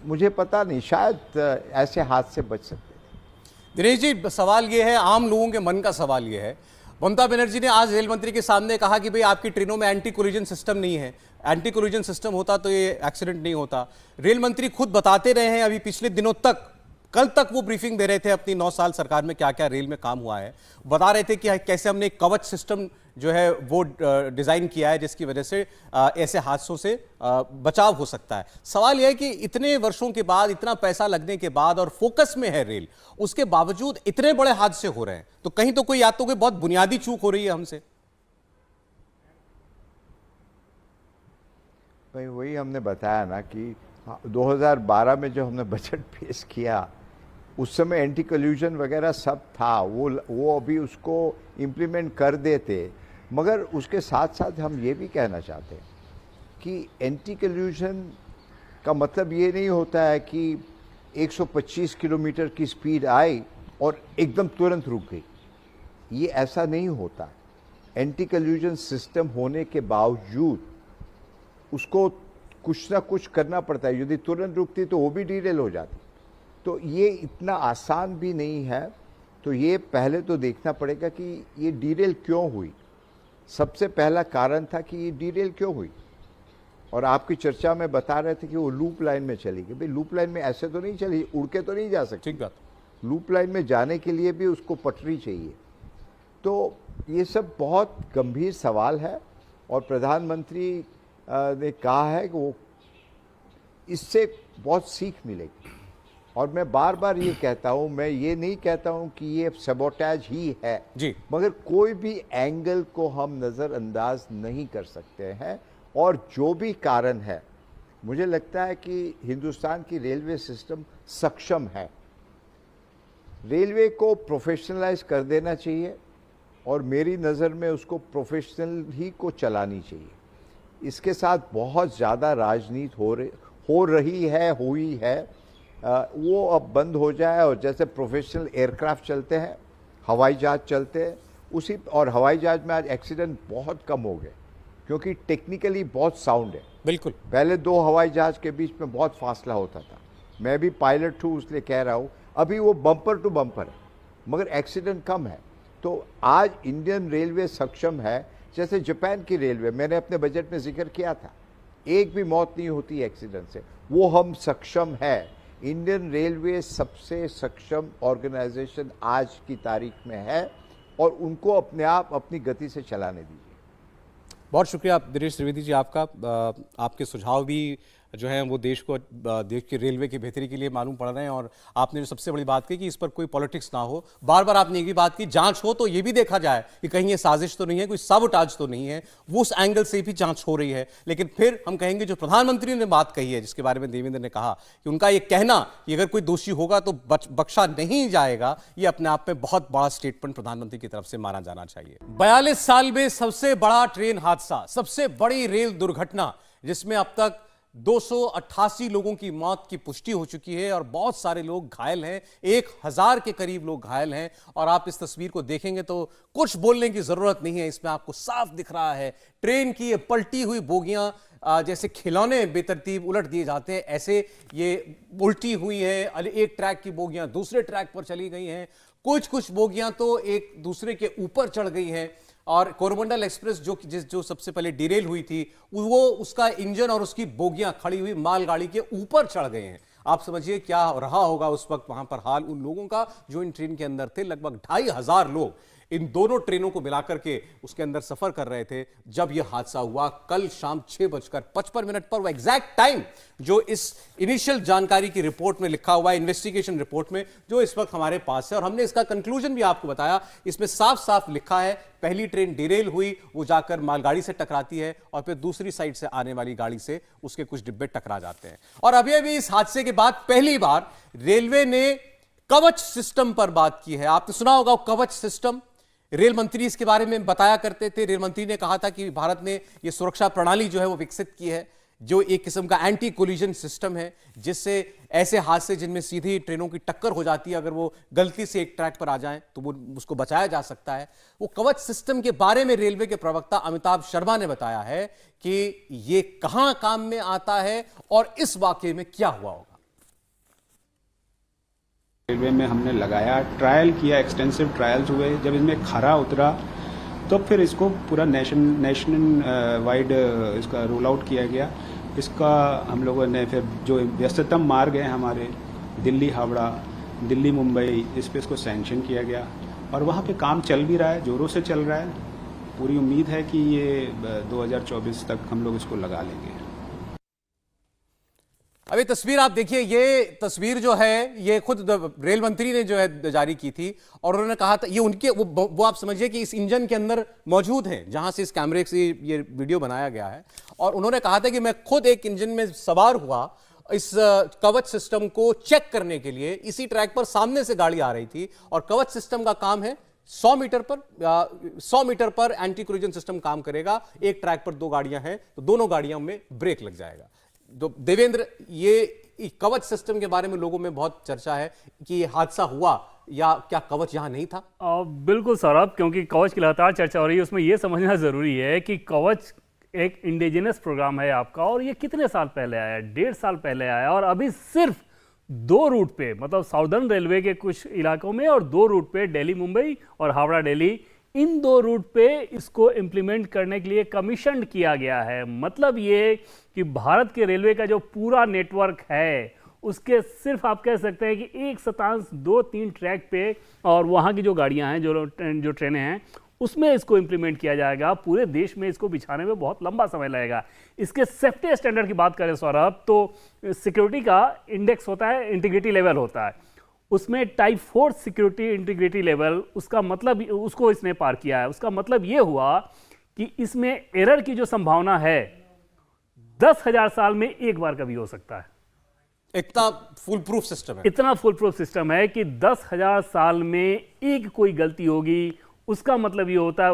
मुझे पता नहीं, शायद ऐसे हाथ से बच सकते थे। दिनेश जी, सवाल ये है, आम लोगों के मन का सवाल ये है, ममता बनर्जी ने आज रेल मंत्री के सामने कहा कि भाई आपकी ट्रेनों में एंटी कोलिजन सिस्टम नहीं है, एंटी कोलिजन सिस्टम होता तो ये एक्सीडेंट नहीं होता। रेल मंत्री खुद बताते रहे हैं, अभी पिछले दिनों तक, कल तक वो ब्रीफिंग दे रहे थे अपनी 9 साल सरकार में क्या क्या रेल में काम हुआ है, बता रहे थे कि कैसे हमने एक कवच सिस्टम जो है वो डिजाइन किया है जिसकी वजह से ऐसे हादसों से बचाव हो सकता है। सवाल यह है कि इतने वर्षों के बाद, इतना पैसा लगने के बाद और फोकस में है रेल, उसके बावजूद इतने बड़े हादसे हो रहे हैं, तो कहीं तो कोई, या तो कोई बहुत बुनियादी चूक हो रही है हमसे। भाई वही हमने बताया ना कि 2012 में जो हमने बजट पेश किया, उस समय एंटी कोल्यूशन वगैरह सब था, वो अभी उसको इम्प्लीमेंट कर देते। मगर उसके साथ साथ हम ये भी कहना चाहते हैं कि एंटी कोल्यूशन का मतलब ये नहीं होता है कि 125 किलोमीटर की स्पीड आई और एकदम तुरंत रुक गई, ये ऐसा नहीं होता। एंटी कोल्यूशन सिस्टम होने के बावजूद उसको कुछ ना कुछ करना पड़ता है, यदि तुरंत रुकती तो वो भी डीरेल हो जाती। तो ये इतना आसान भी नहीं है। तो ये पहले तो देखना पड़ेगा कि ये डीरेल क्यों हुई। सबसे पहला कारण था कि ये डीरेल क्यों हुई, और आपकी चर्चा में बता रहे थे कि वो लूप लाइन में चली गई। भाई लूप लाइन में ऐसे तो नहीं चली, उड़ के तो नहीं जा सकती। ठीक बात। लूप लाइन में जाने के लिए भी उसको पटरी चाहिए। तो ये सब बहुत गंभीर सवाल है और प्रधानमंत्री ने कहा है कि वो इससे बहुत सीख मिलेगी। और मैं बार बार ये कहता हूँ, मैं ये नहीं कहता हूँ कि ये सबोटेज ही है जी, मगर कोई भी एंगल को हम नज़रअंदाज नहीं कर सकते हैं। और जो भी कारण है, मुझे लगता है कि हिंदुस्तान की रेलवे सिस्टम सक्षम है। रेलवे को प्रोफेशनलाइज कर देना चाहिए और मेरी नज़र में उसको प्रोफेशनल ही को चलानी चाहिए। इसके साथ बहुत ज़्यादा राजनीति हो रही है, हुई है। वो अब बंद हो जाए और जैसे प्रोफेशनल एयरक्राफ्ट चलते हैं, हवाई जहाज चलते हैं, उसी और हवाई जहाज में आज एक्सीडेंट बहुत कम हो गए क्योंकि टेक्निकली बहुत साउंड है। बिल्कुल। पहले दो हवाई जहाज के बीच में बहुत फासला होता था। मैं भी पायलट हूँ इसलिए कह रहा हूँ, अभी वो बम्पर टू बम्पर है मगर एक्सीडेंट कम है। तो आज इंडियन रेलवे सक्षम है, जैसे जापान की रेलवे मैंने अपने बजट में जिक्र किया था, एक भी मौत नहीं होती एक्सीडेंट से, वो हम सक्षम है। इंडियन रेलवे सबसे सक्षम ऑर्गेनाइजेशन आज की तारीख में है और उनको अपने आप अपनी गति से चलाने दीजिए। बहुत शुक्रिया दिनेश त्रिवेदी जी आपका। आपके सुझाव भी जो हैं वो देश की रेलवे की बेहतरी के लिए मालूम पड़ रहे हैं। और आपने जो सबसे बड़ी बात की कि इस पर कोई पॉलिटिक्स ना हो, बार बार आपने एक भी बात की, जांच हो तो ये भी देखा जाए कि कहीं ये साजिश तो नहीं है, कोई साबोटाज तो नहीं है, वो उस एंगल से भी जांच हो रही है। लेकिन फिर हम कहेंगे जो प्रधानमंत्री ने बात कही है, जिसके बारे में देवेंद्र ने कहा कि उनका ये कहना कि अगर कोई दोषी होगा तो बख्शा नहीं जाएगा, ये अपने आप में बहुत बड़ा स्टेटमेंट प्रधानमंत्री की तरफ से माना जाना चाहिए। 42 साल में सबसे बड़ा ट्रेन हादसा, सबसे बड़ी रेल दुर्घटना, जिसमें अब तक 288 लोगों की मौत की पुष्टि हो चुकी है और बहुत सारे लोग घायल हैं, 1000 के करीब लोग घायल हैं। और आप इस तस्वीर को देखेंगे तो कुछ बोलने की जरूरत नहीं है, इसमें आपको साफ दिख रहा है ट्रेन की ये पलटी हुई बोगियां, जैसे खिलौने बेतरतीब उलट दिए जाते हैं ऐसे ये उल्टी हुई है। एक ट्रैक की बोगियां दूसरे ट्रैक पर चली गई हैं, कुछ बोगियां तो एक दूसरे के ऊपर चढ़ गई हैं। और कोरोमंडल एक्सप्रेस जो सबसे पहले डिरेल हुई थी, वो उसका इंजन और उसकी बोगियां खड़ी हुई मालगाड़ी के ऊपर चढ़ गए हैं। आप समझिए क्या रहा होगा उस वक्त वहां पर हाल उन लोगों का जो इन ट्रेन के अंदर थे। लगभग 2500 लोग इन दोनों ट्रेनों को मिलाकर के उसके अंदर सफर कर रहे थे जब यह हादसा हुआ कल शाम 6:55 पर। वो एग्जैक्ट टाइम जो इस इनिशियल जानकारी की रिपोर्ट में लिखा हुआ है, इन्वेस्टिगेशन रिपोर्ट में जो इस वक्त हमारे पास है, और हमने इसका कंक्लूजन भी आपको बताया। इसमें साफ साफ लिखा है पहली ट्रेन डिरेल हुई, वो जाकर मालगाड़ी से टकराती है और फिर दूसरी साइड से आने वाली गाड़ी से उसके कुछ डिब्बे टकरा जाते हैं। और अभी अभी इस हादसे के बाद पहली बार रेलवे ने कवच सिस्टम पर बात की है। आपने सुना होगा कवच सिस्टम, रेल मंत्री इसके बारे में बताया करते थे। रेल मंत्री ने कहा था कि भारत ने यह सुरक्षा प्रणाली जो है वो विकसित की है, जो एक किस्म का एंटी कोलिजन सिस्टम है, जिससे ऐसे हादसे जिनमें सीधी ट्रेनों की टक्कर हो जाती है, अगर वो गलती से एक ट्रैक पर आ जाएं तो वो उसको बचाया जा सकता है। वो कवच सिस्टम के बारे में रेलवे के प्रवक्ता अमिताभ शर्मा ने बताया है कि ये कहां काम में आता है और इस वाकये में क्या हुआ होगा। रेलवे में हमने लगाया, ट्रायल किया, एक्सटेंसिव ट्रायल्स हुए। जब इसमें खरा उतरा तो फिर इसको पूरा नेशनल वाइड इसका रोल आउट किया गया। इसका हम लोगों ने फिर जो व्यस्ततम मार्ग हैं हमारे, दिल्ली हावड़ा, दिल्ली मुंबई, इस पे इसको सैंक्शन किया गया और वहाँ पे काम चल भी रहा है, जोरों से चल रहा है। पूरी उम्मीद है कि ये 2024 तक हम लोग इसको लगा लेंगे। अभी तस्वीर आप देखिए, ये तस्वीर जो है ये खुद रेल मंत्री ने जो है जारी की थी और उन्होंने कहा था ये उनके वो आप समझिए कि इस इंजन के अंदर मौजूद है जहां से इस कैमरे से ये वीडियो बनाया गया है। और उन्होंने कहा था कि मैं खुद एक इंजन में सवार हुआ इस कवच सिस्टम को चेक करने के लिए। इसी ट्रैक पर सामने से गाड़ी आ रही थी और कवच सिस्टम का काम है 100 मीटर पर एंटी कोलिजन सिस्टम काम करेगा। एक ट्रैक पर दो गाड़ियां हैं तो दोनों गाड़ियों में ब्रेक लग जाएगा। तो देवेंद्र, ये कवच सिस्टम के बारे में लोगों में बहुत चर्चा है कि ये हादसा हुआ या क्या कवच यहां नहीं था? बिल्कुल सौरभ, क्योंकि कवच की लगातार चर्चा हो रही है, उसमें यह समझना जरूरी है कि कवच एक इंडिजिनस प्रोग्राम है आपका और ये कितने साल पहले आया, 1.5 साल पहले आया और अभी सिर्फ 2 रूट पे, मतलब साउदर्न रेलवे के कुछ इलाकों में और 2 रूट पे, दिल्ली मुंबई और हावड़ा दिल्ली, इन 2 रूट पे इसको इम्प्लीमेंट करने के लिए कमीशन किया गया है। मतलब ये कि भारत के रेलवे का जो पूरा नेटवर्क है उसके सिर्फ आप कह सकते हैं कि 1/2-3 ट्रैक पे और वहाँ की जो गाड़ियाँ हैं, जो ट्रेनें हैं, उसमें इसको इम्प्लीमेंट किया जाएगा। पूरे देश में इसको बिछाने में बहुत लंबा समय लगेगा। इसके सेफ्टी स्टैंडर्ड की बात करें सौरभ, तो सिक्योरिटी का इंडेक्स होता है, इंटीग्रिटी लेवल होता है, उसमें टाइप 4 सिक्योरिटी इंटीग्रिटी लेवल, उसका मतलब उसको इसने पार किया है। उसका मतलब ये हुआ कि इसमें एरर की जो संभावना है 10,000 साल में एक बार कभी हो सकता है। इतना फुल प्रूफ सिस्टम है, इतना फुल प्रूफ सिस्टम है कि 10,000 साल में एक कोई गलती होगी, उसका मतलब ये होता है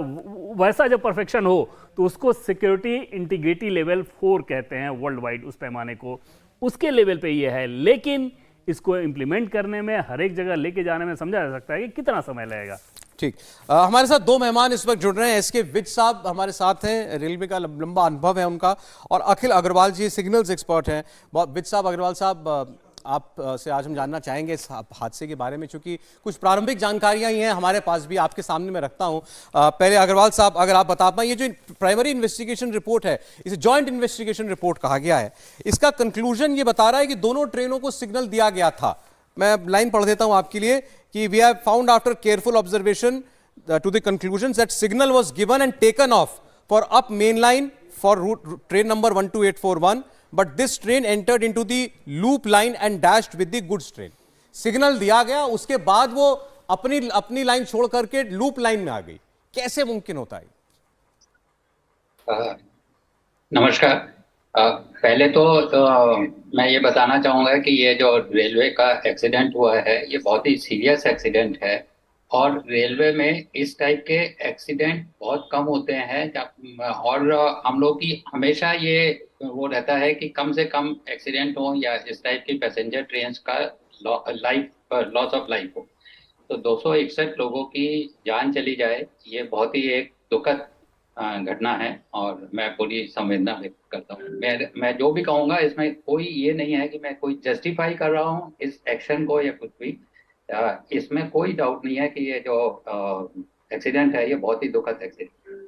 वैसा जब परफेक्शन हो तो उसको सिक्योरिटी इंटीग्रिटी लेवल 4 कहते हैं वर्ल्ड वाइड, उस पैमाने को, उसके लेवल पे ये है। लेकिन इसको इम्प्लीमेंट करने में, हर एक जगह लेके जाने में समझा जा सकता है कि कितना समय लगेगा। ठीक। हमारे साथ दो मेहमान इस वक्त जुड़ रहे हैं। एसके विज साहब हमारे साथ हैं, रेलवे का लंबा अनुभव है उनका, और अखिल अग्रवाल जी सिग्नल्स एक्सपर्ट हैं। विज साहब, अग्रवाल साहब, आप से आज हम जानना चाहेंगे इस हादसे के बारे में, क्योंकि कुछ प्रारंभिक जानकारियां ही हैं हमारे पास भी, आपके सामने मैं रखता हूं। पहले अग्रवाल साहब, अगर आप बता पाएं, ये जो प्राइमरी इन्वेस्टिगेशन रिपोर्ट है, इसे जॉइंट इन्वेस्टिगेशन रिपोर्ट कहा गया है, इसका कंक्लूजन ये बता रहा है कि दोनों ट्रेनों को सिग्नल दिया गया था। मैं लाइन पढ़ देता हूं आपके लिए कि we have found after careful observation to the conclusions that signal was given and taken off for up main line for route train number 12841, but this train entered into the loop line and dashed with the goods train. Signal दिया गया, उसके बाद वो अपनी line छोड़ करके loop line में आ गई। कैसे मुमकिन होता है? नमस्कार। पहले तो मैं ये बताना चाहूँगा कि ये जो रेलवे का एक्सीडेंट हुआ है, ये बहुत ही सीरियस एक्सीडेंट है, और रेलवे में इस टाइप के एक्सीडेंट बहुत कम होते हैं। और हम लोग की हमेशा ये वो रहता है कि कम से कम एक्सीडेंट हो या इस टाइप की पैसेंजर ट्रेन का लॉस ऑफ लाइफ हो। तो 261 लोगों की जान चली जाए, ये बहुत ही एक दुखद घटना है, और मैं पूरी संवेदना व्यक्त करता हूँ। मैं जो भी कहूँगा, इसमें कोई ये नहीं है कि मैं कोई जस्टिफाई कर रहा हूँ इस एक्शन को या कुछ भी। इसमें कोई डाउट नहीं है कि ये जो एक्सीडेंट है, ये बहुत ही दुखद एक्सीडेंट।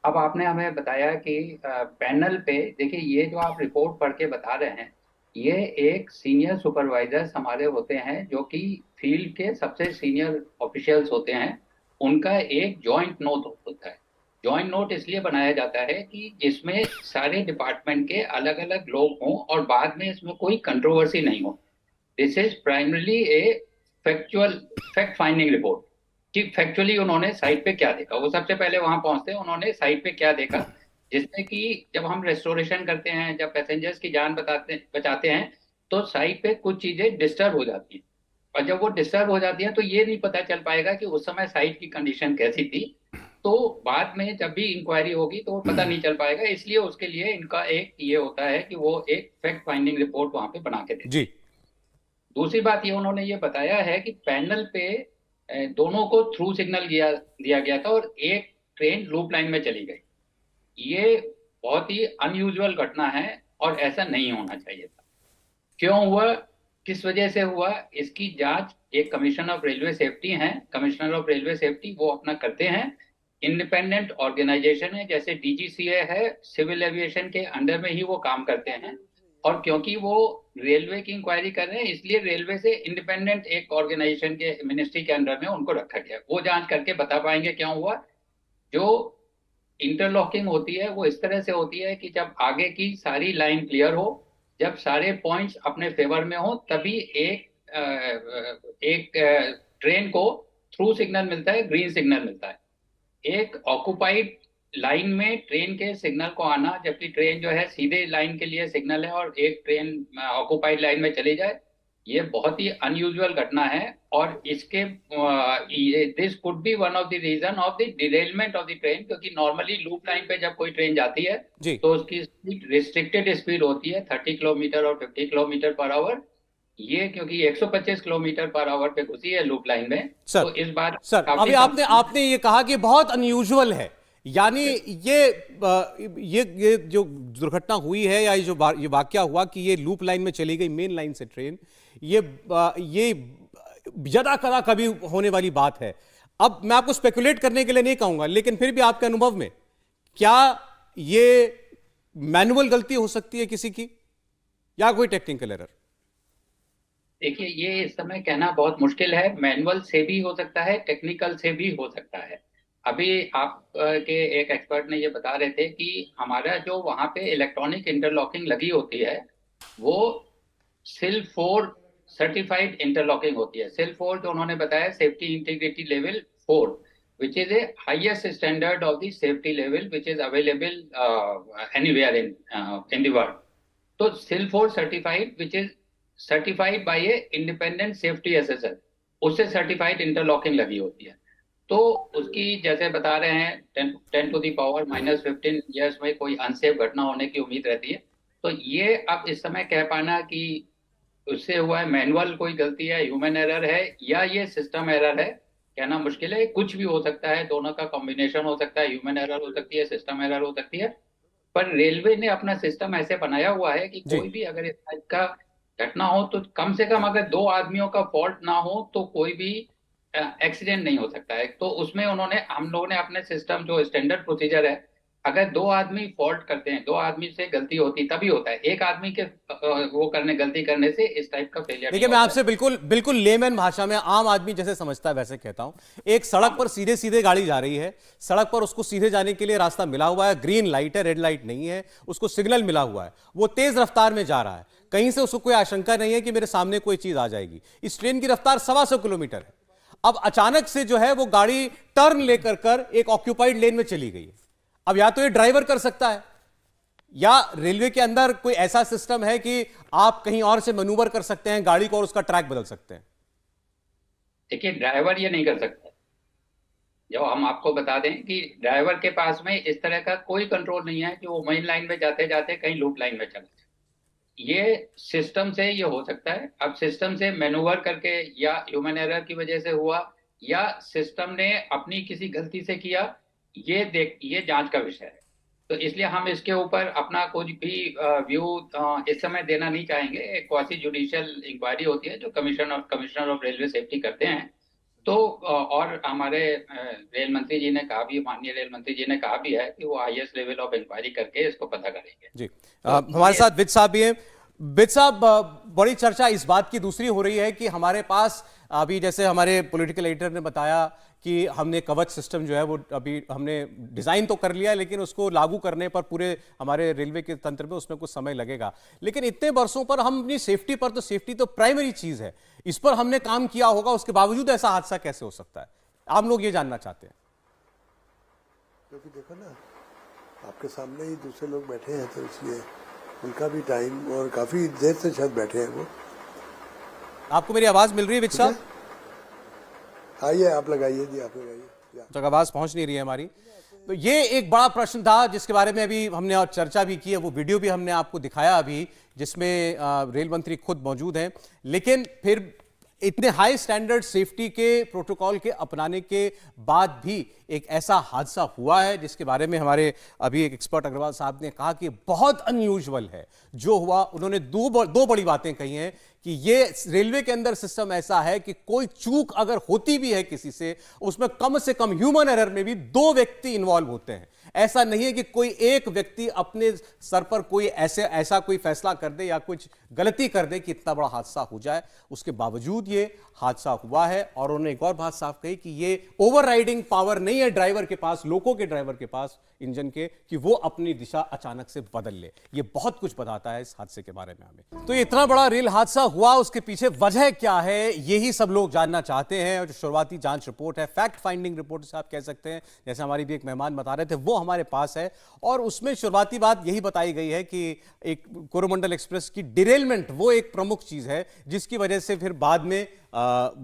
अब आपने हमें बताया कि पैनल पे, देखिए ये जो आप रिपोर्ट पढ़ के बता रहे हैं, ये एक सीनियर सुपरवाइजर्स हमारे होते हैं, जो कि फील्ड के सबसे सीनियर ऑफिशियल्स होते हैं। उनका एक जॉइंट नोट होता है। जॉइंट नोट इसलिए बनाया जाता है कि जिसमें सारे डिपार्टमेंट के अलग अलग लोग हों और बाद में इसमें कोई कंट्रोवर्सी नहीं हो। This is primarily a fact finding report, कि फैक्चुअली उन्होंने साइट पे क्या देखा। वो सबसे पहले वहां पहुंचते हैं, उन्होंने साइट पे क्या देखा, जिसमें कि जब हम रेस्टोरेशन करते हैं, जब पैसेंजर्स की जान बचाते हैं, तो साइट पे कुछ चीजें डिस्टर्ब हो जाती हैं, और जब वो डिस्टर्ब हो जाती है तो ये नहीं पता चल पाएगा कि उस समय साइट की कंडीशन कैसी थी। तो बाद में जब भी इंक्वायरी होगी तो वो पता नहीं चल पाएगा। इसलिए उसके लिए इनका एक ये होता है कि वो एक फैक्ट फाइंडिंग रिपोर्ट वहां पे बना के देते हैं। दूसरी बात ये उन्होंने ये बताया है कि पैनल पे दोनों को थ्रू सिग्नल दिया गया था और एक ट्रेन लूप लाइन में चली गई। ये बहुत ही अनयूजुअल घटना है और ऐसा नहीं होना चाहिए था। क्यों हुआ, किस वजह से हुआ, इसकी जांच एक कमिश्नर ऑफ रेलवे सेफ्टी हैं, कमिश्नर ऑफ रेलवे सेफ्टी वो अपना करते हैं। इंडिपेंडेंट ऑर्गेनाइजेशन है, जैसे डीजीसीए है, सिविल एविएशन के अंडर में ही वो काम करते हैं। और क्योंकि वो रेलवे की इंक्वायरी कर रहे हैं, इसलिए रेलवे से इंडिपेंडेंट एक ऑर्गेनाइजेशन के मिनिस्ट्री के अंडर में उनको रखा गया। वो जांच करके बता पाएंगे क्या हुआ। जो इंटरलॉकिंग होती है वो इस तरह से होती है कि जब आगे की सारी लाइन क्लियर हो, जब सारे पॉइंट्स अपने फेवर में हो, तभी एक ट्रेन को थ्रू सिग्नल मिलता है, ग्रीन सिग्नल मिलता है। एक ऑक्युपाइड लाइन में ट्रेन के सिग्नल को आना, जबकि ट्रेन जो है सीधे लाइन के लिए सिग्नल है, और एक ट्रेन ऑक्युपाइड लाइन में चली जाए, ये बहुत ही अनयूजुअल घटना है। और इसके this could be one of the reason of the derailment of the train, क्योंकि नॉर्मली लूप लाइन पे जब कोई ट्रेन जाती है तो उसकी स्पीड रिस्ट्रिक्टेड स्पीड होती है 30 किलोमीटर और 50 किलोमीटर पर आवर। ये क्योंकि 125 किलोमीटर पर आवर पे घुसी है लूप लाइन में, तो इस बार सर अभी आपने ये कहा कि बहुत अनयूजुअल है, यानी ये जो दुर्घटना हुई है या ये वाकया हुआ कि ये लूप लाइन में चली गई मेन लाइन से ट्रेन, ये ज्यादा कदा कभी होने वाली बात है। अब मैं आपको स्पेकुलेट करने के लिए नहीं कहूंगा, लेकिन फिर भी आपके अनुभव में क्या ये मैनुअल गलती हो सकती है किसी की, या कोई टेक्निकल एरर? देखिए, ये इस समय कहना बहुत मुश्किल है। मैनुअल से भी हो सकता है, टेक्निकल से भी हो सकता है। अभी आप के एक एक्सपर्ट ने ये बता रहे थे कि हमारा जो वहाँ पे इलेक्ट्रॉनिक इंटरलॉकिंग लगी होती है, वो सिल 4 सर्टिफाइड इंटरलॉकिंग होती है। सिल 4 जो उन्होंने बताया, safety integrity level 4, which is a highest standard of the safety level which is available anywhere in the world. तो सिल 4 certified, which is certified by a independent safety assessor, उससे सर्टिफाइड इंटरलॉकिंग लगी होती है। तो उसकी जैसे बता रहे हैं 10 टू द पावर -15 ईयर्स में कोई अनसेफ घटना होने की उम्मीद रहती है। तो ये अब इस समय कह पाना कि उससे हुआ है, मैनुअल कोई गलती है, ह्यूमन एरर है, या ये सिस्टम एरर है, कहना मुश्किल है। कुछ भी हो सकता है, दोनों का कॉम्बिनेशन हो सकता है, ह्यूमन एरर हो सकती है, सिस्टम एरर हो सकती है। पर रेलवे ने अपना सिस्टम ऐसे बनाया हुआ है कि जी। कोई भी अगर इस टाइप का घटना हो तो कम से कम अगर 2 आदमियों का फॉल्ट ना हो तो कोई भी एक्सीडेंट नहीं हो सकता है। तो उसमें हम लोगों ने अपने सिस्टम, जो स्टैंडर्ड प्रोसीजर है, अगर 2 आदमी फॉल्ट करते हैं, 2 आदमी से गलती होती तभी होता है, एक आदमी के गलती करने से इस टाइप का फेलियर देखिए, नहीं मैं होता आपसे बिल्कुल बिल्कुल लेमैन भाषा में, आम आदमी जैसे समझता है वैसे कहता हूं। एक सड़क पर सीधे सीधे गाड़ी जा रही है, सड़क पर उसको सीधे जाने के लिए रास्ता मिला हुआ है, ग्रीन लाइट है, रेड लाइट नहीं है, उसको सिग्नल मिला हुआ है, वो तेज रफ्तार में जा रहा है, कहीं से उसको कोई आशंका नहीं है कि मेरे सामने कोई चीज आ जाएगी। इस ट्रेन की रफ्तार 125 किलोमीटर है। अब अचानक से जो है वो गाड़ी टर्न लेकर कर एक ऑक्यूपाइड लेन में चली गई है। अब या तो ये ड्राइवर कर सकता है, या रेलवे के अंदर कोई ऐसा सिस्टम है कि आप कहीं और से मैनूवर कर सकते हैं गाड़ी को और उसका ट्रैक बदल सकते हैं। देखिए, ड्राइवर ये नहीं कर सकता। जो हम आपको बता दें कि ड्राइवर के पास में इस तरह का कोई कंट्रोल नहीं है कि वो मेन लाइन में जाते जाते कहीं लूप लाइन में चला जाए। ये सिस्टम से ये हो सकता है। अब सिस्टम से मैनूवर करके, या ह्यूमन एरर की वजह से हुआ, या सिस्टम ने अपनी किसी गलती से किया, ये जांच का विषय है। तो इसलिए हम इसके ऊपर अपना कुछ भी व्यू इस समय देना नहीं चाहेंगे। एक क्वासी जुडिशियल इंक्वायरी होती है जो कमिश्नर ऑफ रेलवे सेफ्टी करते हैं। तो और हमारे रेल मंत्री जी ने कहा भी, माननीय रेल मंत्री जी ने कहा भी है कि वो हाईएस्ट लेवल ऑफ इंक्वायरी करके इसको पता करेंगे। जी, हमारे साथ विद साहब भी हैं। विद साहब, बड़ी चर्चा इस बात की दूसरी हो रही है कि हमारे पास अभी, जैसे हमारे पॉलिटिकल एडिटर ने बताया कि हमने कवच सिस्टम जो है वो अभी हमने डिजाइन तो कर लिया, लेकिन उसको लागू करने पर पूरे हमारे रेलवे के तंत्र में उसमें कुछ समय लगेगा। लेकिन इतने वर्षों पर हम अपनी सेफ्टी पर, तो सेफ्टी तो प्राइमरी चीज है, इस पर हमने काम किया होगा, उसके बावजूद ऐसा हादसा कैसे हो सकता है? आप लोग ये जानना चाहते हैं। क्योंकि देखो ना, आपके सामने ही दूसरे लोग बैठे हैं, तो इसलिए उनका भी टाइम, और काफी देर से शायद बैठे हैं वो। आपको मेरी आवाज मिल रही है विद साहब? आइए, आप लगाइए जी, आप लगाइए। तक आवाज पहुंच नहीं रही है हमारी। तो ये एक बड़ा प्रश्न था जिसके बारे में अभी हमने और चर्चा भी की है, वो वीडियो भी हमने आपको दिखाया अभी, जिसमें रेल मंत्री खुद मौजूद हैं। लेकिन फिर इतने हाई स्टैंडर्ड सेफ्टी के प्रोटोकॉल के अपनाने के बाद भी एक ऐसा हादसा हुआ है जिसके बारे में हमारे अभी एक एक्सपर्ट अग्रवाल साहब ने कहा कि बहुत अनयूजुअल है जो हुआ। उन्होंने दो बड़ी बातें कही हैं कि ये रेलवे के अंदर सिस्टम ऐसा है कि कोई चूक अगर होती भी है किसी से, उसमें कम से कम ह्यूमन एरर में भी 2 व्यक्ति इन्वॉल्व होते हैं। ऐसा नहीं है कि कोई एक व्यक्ति अपने सर पर कोई ऐसा कोई फैसला कर दे या कुछ गलती कर दे कि इतना बड़ा हादसा हो जाए। उसके बावजूद ये हादसा हुआ है। और उन्होंने एक और बात साफ कही कि ये ओवरराइडिंग पावर नहीं है ड्राइवर के पास, लोको के ड्राइवर के पास, इंजन के, कि वो अपनी दिशा अचानक से बदल ले। ये बहुत कुछ बताता है इस हादसे के बारे में हमें। तो इतना बड़ा रेल हादसा हुआ, उसके पीछे वजह क्या है, यही सब लोग जानना चाहते हैं। और जो शुरुआती जांच रिपोर्ट है, फैक्ट फाइंडिंग रिपोर्ट से आप कह सकते हैं, जैसे हमारी भी एक मेहमान बता रहे थे, वो हमारे पास है। और उसमें शुरुआती बात यही बताई गई है कि एक कोरोमंडल एक्सप्रेस की डिरेलमेंट वो एक प्रमुख चीज है जिसकी वजह से फिर बाद में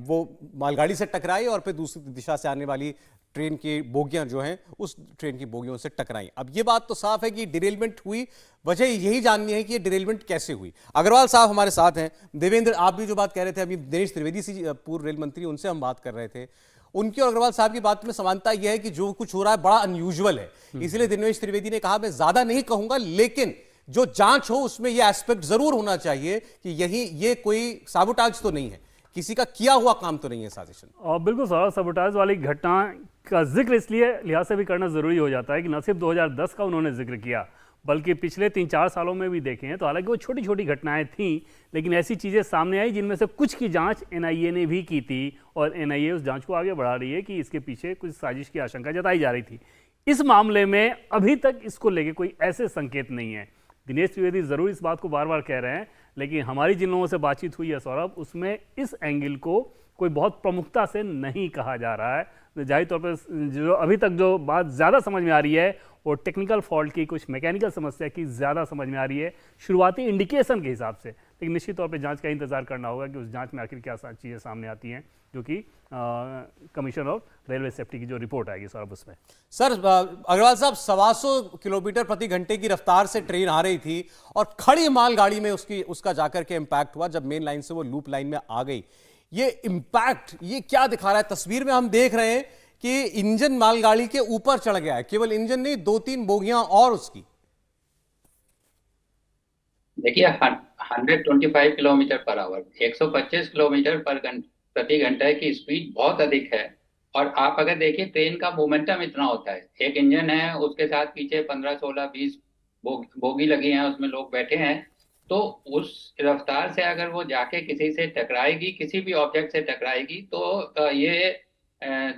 वो मालगाड़ी से टकराई और फिर दूसरी दिशा से आने वाली ट्रेन की बोगियां जो हैं उस ट्रेन की बोगियों से टकराई। अब ये बात तो साफ है कि डिरेलमेंट हुई, वजह यही जाननी है कि ये डिरेलमेंट कैसे हुई। अग्रवाल साहब हमारे साथ हैं। देवेंद्र, आप भी जो बात कह रहे थे अभी, दिनेश त्रिवेदी जी पूर्व रेल मंत्री, उनसे हम बात कर रहे थे। उनकी और अग्रवाल साहब की बात में समानता यह है कि जो कुछ हो रहा है बड़ा अनयूजुअल है। इसलिए दिनेश त्रिवेदी ने कहा, मैं ज्यादा नहीं कहूंगा, लेकिन जो जांच हो उसमें यह एस्पेक्ट जरूर होना चाहिए कि ये कोई साबोटाज तो नहीं है, किसी का किया हुआ काम तो नहीं है, साजिश। और बिल्कुल सारा साबोटाज वाली घटना का जिक्र इसलिए लिहाज से भी करना ज़रूरी हो जाता है कि न सिर्फ 2010 का उन्होंने जिक्र किया, बल्कि पिछले 3-4 सालों में भी देखे हैं तो हालांकि वो छोटी छोटी घटनाएं थीं, लेकिन ऐसी चीज़ें सामने आई जिनमें से कुछ की जांच एनआईए ने भी की थी, और एनआईए उस जांच को आगे बढ़ा रही है कि इसके पीछे कुछ साजिश की आशंका जताई जा रही थी। इस मामले में अभी तक इसको लेके कोई ऐसे संकेत नहीं है। दिनेश त्रिवेदी ज़रूर इस बात को बार बार कह रहे हैं, लेकिन हमारी जिन लोगों से बातचीत हुई है सौरभ, उसमें इस एंगल को कोई बहुत प्रमुखता से नहीं कहा जा रहा है। जाहिर तौर पर जो अभी तक जो बात ज़्यादा समझ में आ रही है वो टेक्निकल फॉल्ट की, कुछ मैकेनिकल समस्या की ज़्यादा समझ में आ रही है शुरुआती इंडिकेशन के हिसाब से। लेकिन निश्चित तौर पे जांच का इंतजार करना होगा कि उस जांच में आखिर क्या चीज़ें सामने आती हैं, जो कि कमीशन ऑफ रेलवे सेफ्टी की जो रिपोर्ट आएगी सौरभ उसमें। सर अग्रवाल साहब, 125 किलोमीटर प्रति घंटे की रफ्तार से ट्रेन आ रही थी और खड़ी मालगाड़ी में उसका जाकर के इम्पैक्ट हुआ जब मेन लाइन से वो लूप लाइन में आ गई। ये इम्पैक्ट ये क्या दिखा रहा है? तस्वीर में हम देख रहे हैं कि इंजन मालगाड़ी के ऊपर चढ़ गया है, केवल इंजन नहीं, 2-3 बोगियां और उसकी। देखिए 125 किलोमीटर पर आवर, 125 किलोमीटर प्रति घंटे की स्पीड बहुत अधिक है। और आप अगर देखिए ट्रेन का मोमेंटम इतना होता है, एक इंजन है, उसके साथ पीछे 15, 16, 20 बोगी लगी हैं, उसमें लोग बैठे हैं। तो उस रफ्तार से अगर वो जाके किसी से टकराएगी, किसी भी ऑब्जेक्ट से टकराएगी, तो ये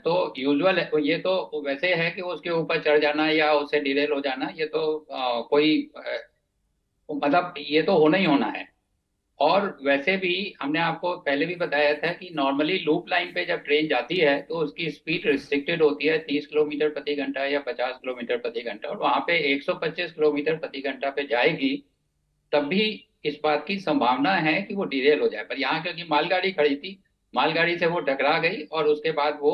तो यूजुअल है, ये तो वैसे है कि उसके ऊपर चढ़ जाना या उससे डिरेल हो जाना, ये तो कोई मतलब ये तो होना ही होना है। और वैसे भी हमने आपको पहले भी बताया था कि नॉर्मली लूप लाइन पे जब ट्रेन जाती है तो उसकी स्पीड रिस्ट्रिक्टेड होती है 30 किलोमीटर प्रति घंटा या 50 किलोमीटर प्रति घंटा, और वहां पे 125 किलोमीटर प्रति घंटा पे जाएगी, तब भी इस बात की संभावना है कि वो डिरेल हो जाए। पर यहाँ क्योंकि मालगाड़ी खड़ी थी, मालगाड़ी से वो टकरा गई और उसके बाद वो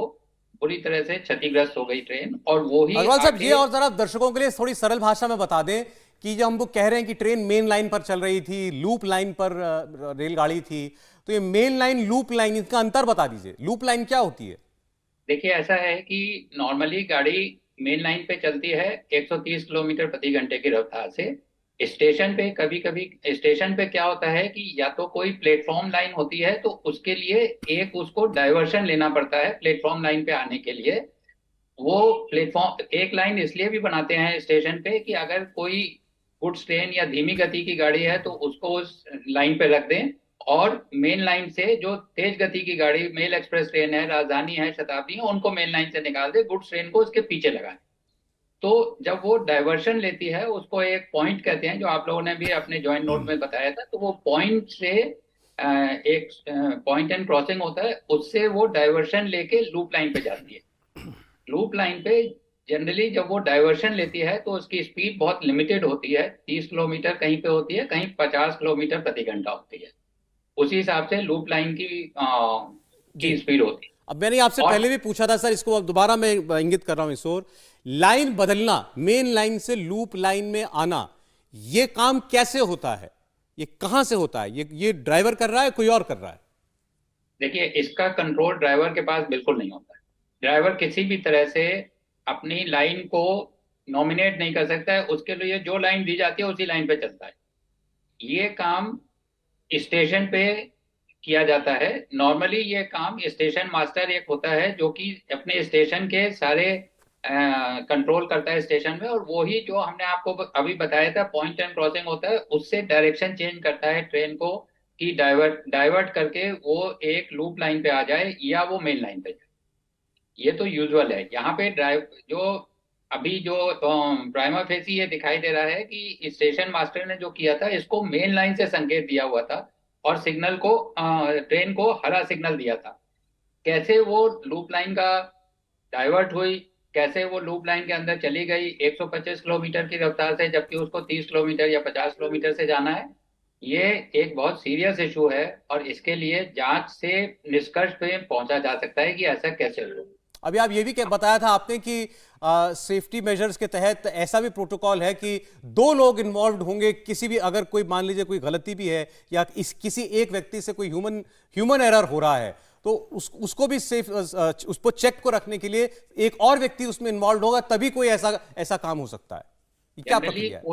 पूरी तरह से क्षतिग्रस्त हो गई ट्रेन। और वो ही अग्रवाल साहब, ये और जरा दर्शकों के लिए थोड़ी सरल भाषा में बता दें कि जब हम वो कह रहे हैं कि ट्रेन मेन लाइन पर चल रही थी, लूप लाइन पर रेलगाड़ी थी, तो ये मेन लाइन, लूप लाइन, इसका अंतर बता दीजिए। लूप लाइन क्या होती है? देखिए ऐसा है कि नॉर्मली गाड़ी मेन लाइन पे चलती है 130 किलोमीटर प्रति घंटे की रफ्तार से। स्टेशन पे कभी कभी स्टेशन पे क्या होता है कि या तो कोई प्लेटफॉर्म लाइन होती है, तो उसके लिए एक उसको डाइवर्शन लेना पड़ता है प्लेटफॉर्म लाइन पे आने के लिए। वो प्लेटफॉर्म एक लाइन इसलिए भी बनाते हैं स्टेशन पे कि अगर कोई गुड्स ट्रेन या धीमी गति की गाड़ी है तो उसको उस लाइन पे रख दें, और मेन लाइन से जो तेज गति की गाड़ी, मेल एक्सप्रेस ट्रेन है, राजधानी है, शताब्दी है, उनको मेन लाइन से निकाल दे, गुड्स ट्रेन को उसके पीछे लगाए। तो जब वो डाइवर्शन लेती है, उसको एक पॉइंट कहते हैं, जो आप लोगों ने भी अपने ज्वाइंट नोट में बताया था। तो वो पॉइंट से एक पॉइंट एंड क्रॉसिंग होता है, उससे वो डाइवर्शन लेके लूप लाइन पे जाती है। लूप लाइन पे जनरली जब वो डाइवर्शन लेती है तो उसकी स्पीड बहुत लिमिटेड होती है, 30 किलोमीटर कहीं पे होती है, कहीं 50 किलोमीटर प्रति घंटा होती है। उसी हिसाब से लूप लाइन की स्पीड होती है। अब मैंने आपसे पहले भी पूछा था सर, इसको अब दोबारा मैं इंगित कर रहा हूं इस ओर। लाइन बदलना, मेन लाइन से लूप लाइन में आना, ये काम कैसे होता है? ये कहां से होता है? ये ड्राइवर कर रहा है, कोई और कर रहा है? देखिए इसका कंट्रोल ड्राइवर के पास बिल्कुल नहीं होता है। ड्राइवर किसी भी तरह से अपनी लाइन को नॉमिनेट नहीं कर सकता है, उसके लिए जो लाइन दी जाती है उसी लाइन पे चलता है। ये काम स्टेशन पे किया जाता है। नॉर्मली ये काम स्टेशन मास्टर एक होता है जो कि अपने स्टेशन के सारे कंट्रोल करता है स्टेशन में, और वो ही जो हमने आपको अभी बताया था पॉइंट एंड क्रॉसिंग होता है, उससे डायरेक्शन चेंज करता है ट्रेन को कि डाइवर्ट करके वो एक लूप लाइन पे आ जाए या वो मेन लाइन पे जाए। ये तो यूजुअल है। यहाँ पे जो अभी जो प्राइमा फेसी ये दिखाई दे रहा है कि स्टेशन मास्टर ने जो किया था, इसको मेन लाइन से संकेत दिया हुआ था और सिग्नल को ट्रेन को हरा सिग्नल दिया था। कैसे वो लूप लाइन का डाइवर्ट हुई, कैसे वो लूप लाइन के अंदर चली गई 125 किलोमीटर की रफ्तार से, जबकि उसको 30 किलोमीटर या 50 किलोमीटर से जाना है, ये एक बहुत सीरियस इशू है। और इसके लिए जांच से निष्कर्ष पे पहुंचा जा सकता है कि ऐसा कैसे हुआ। अभी आप ये भी बताया था आपने कि सेफ्टी मेजर्स के तहत ऐसा भी प्रोटोकॉल है कि 2 लोग इन्वॉल्व होंगे, किसी भी अगर कोई मान लीजिए कोई गलती भी है या किसी एक व्यक्ति से कोई ह्यूमन एरर हो रहा है, तो उसको भी सेफ उसको चेक को रखने के लिए एक और व्यक्ति उसमें इन्वॉल्व होगा, तभी कोई ऐसा काम हो सकता है। क्या प्रक्रिया है?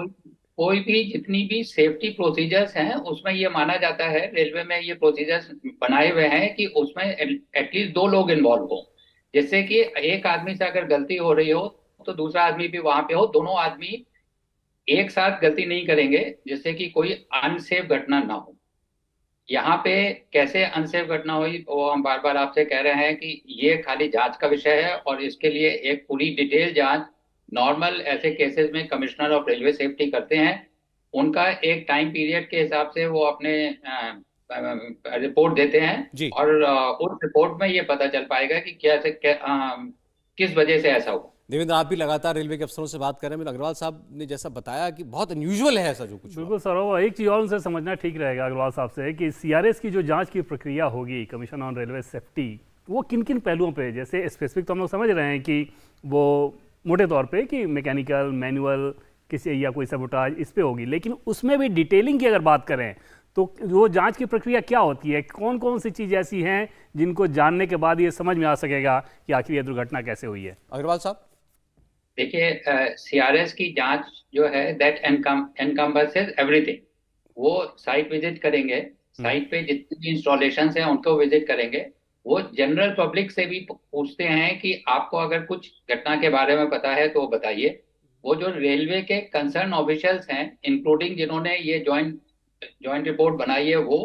कोई भी जितनी भी सेफ्टी प्रोसीजर्स हैं उसमें ये माना जाता है, रेलवे में ये प्रोसीजर्स बनाए हुए हैं कि उसमें एटलीस्ट 2 लोग इन्वॉल्व हो, जिससे कि एक आदमी से अगर गलती हो रही हो तो दूसरा आदमी भी वहां पे हो, दोनों आदमी एक साथ गलती नहीं करेंगे, जिससे कि कोई अनसेफ घटना ना हो। यहाँ पे कैसे अनसेफ घटना हुई वो हम बार बार आपसे कह रहे हैं कि ये खाली जांच का विषय है, और इसके लिए एक पूरी डिटेल जांच नॉर्मल ऐसे केसेस में कमिश्नर ऑफ रेलवे सेफ्टी करते हैं। उनका एक टाइम पीरियड के हिसाब से वो अपने रिपोर्ट देते हैं, और उस रिपोर्ट में ये पता चल पाएगा कि कैसे किस वजह से ऐसा हुआ। देवेंद्र, आप भी लगातार रेलवे के अफसरों से बात कर रहे हैं, अग्रवाल साहब ने जैसा बताया कि बहुत अनयूजुअल है ऐसा जो कुछ हुआ। बिल्कुल सर, एक चीज़ और उनसे समझना ठीक रहेगा अग्रवाल साहब से कि सीआरएस की जो जांच की प्रक्रिया होगी, कमीशन ऑन रेलवे सेफ्टी, वो किन किन पहलुओं पे, जैसे स्पेसिफिक तो हम लोग समझ रहे हैं कि वो मोटे तौर पे कि मैकेनिकल, मैनुअल, किसी या कोई सबोटाज इस पे होगी, लेकिन उसमें भी डिटेलिंग की अगर बात करें तो वो जांच की प्रक्रिया क्या होती है? कौन कौन सी चीज़ ऐसी हैं जिनको जानने के बाद ये समझ में आ सकेगा कि आखिर ये दुर्घटना कैसे हुई है? अग्रवाल साहब, देखिए, सीआरएस की जांच जो है दैट एनकम्बर्सेस एवरीथिंग। वो साइट विजिट करेंगे, साइट पे जितने भी इंस्टॉलेशन हैं उनको विजिट करेंगे। वो जनरल पब्लिक से भी पूछते हैं कि आपको अगर कुछ घटना के बारे में पता है तो वो बताइए। वो जो रेलवे के कंसर्न ऑफिशियल्स हैं, इंक्लूडिंग जिन्होंने ये जॉइंट रिपोर्ट बनाई है वो,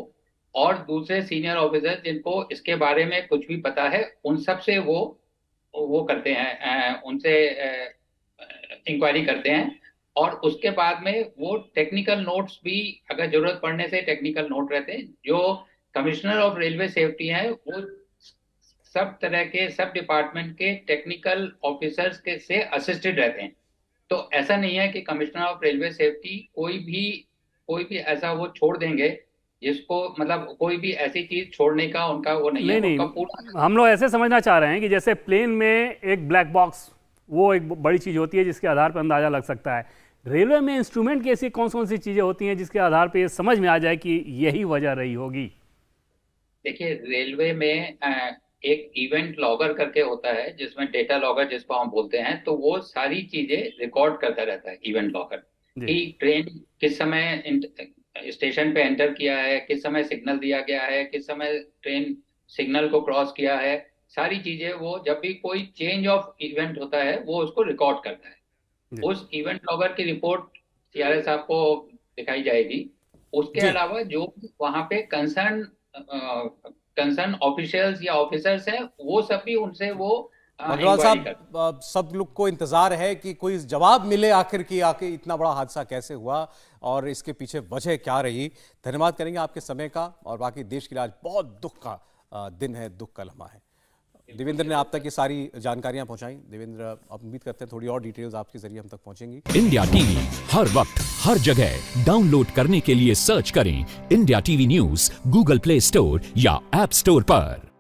और दूसरे सीनियर ऑफिसर जिनको इसके बारे में कुछ भी पता है, उन सब से वो करते हैं, उनसे इंक्वायरी करते हैं। और उसके बाद में वो टेक्निकल नोट्स भी, अगर जरूरत पड़ने से टेक्निकल नोट रहते हैं। जो कमिश्नर ऑफ रेलवे सेफ्टी हैं वो सब तरह के सब डिपार्टमेंट के टेक्निकल ऑफिसर्स के से असिस्टेड रहते हैं। तो ऐसा नहीं है कि कमिश्नर ऑफ रेलवे सेफ्टी कोई भी ऐसा वो छोड़ देंगे जिसको, मतलब कोई भी ऐसी चीज छोड़ने का उनका वो नहीं है। उनका पूरा, हम लोग ऐसे समझना चाह रहे हैं कि जैसे प्लेन में एक ब्लैक बॉक्स, वो एक बड़ी चीज़ होती है जिसके आधार पर अंदाज़ा लग सकता है। रेलवे में इंस्ट्रूमेंट की ऐसी कौन कौन सी चीज़ें होती हैं जिसके आधार पर ये समझ में आ जाए कि यही वजह रही होगी? देखिए, रेलवे में एक इवेंट लॉगर करके होता है, जिसमें डेटा लॉगर जिसको हम बोलते हैं, तो वो सारी चीजें रिकॉर्ड करता रहता है इवेंट लॉगर, कि ट्रेन किस समय स्टेशन पे एंटर किया है, किस समय सिग्नल दिया गया है, किस समय ट्रेन सिग्नल को क्रॉस किया है। सारी चीजें वो, जब भी कोई चेंज ऑफ इवेंट होता है वो उसको रिकॉर्ड करता है। उस इवेंट लॉगर की रिपोर्ट सीआरएस साहब को दिखाई जाएगी। उसके अलावा जो वहां पे कंसर्न ऑफिशियल्स या ऑफिसर्स हैं, वो सब भी उनसे वो अग्रवाल साहब, सब लोग को इंतजार है कि कोई जवाब मिले आखिर की आखिर इतना बड़ा हादसा कैसे हुआ और इसके पीछे वजह क्या रही। धन्यवाद करेंगे आपके समय का, और बाकी देश के लिए आज बहुत दुख का दिन है, दुख का लम्हा है। देवेंद्र ने आप तक ये सारी जानकारियां पहुंचाई। देवेंद्र, आप उम्मीद करते हैं थोड़ी और डिटेल्स आपके जरिए हम तक पहुंचेंगी। इंडिया टीवी हर वक्त हर जगह डाउनलोड करने के लिए सर्च करें India TV news Google play store या ऐप स्टोर पर।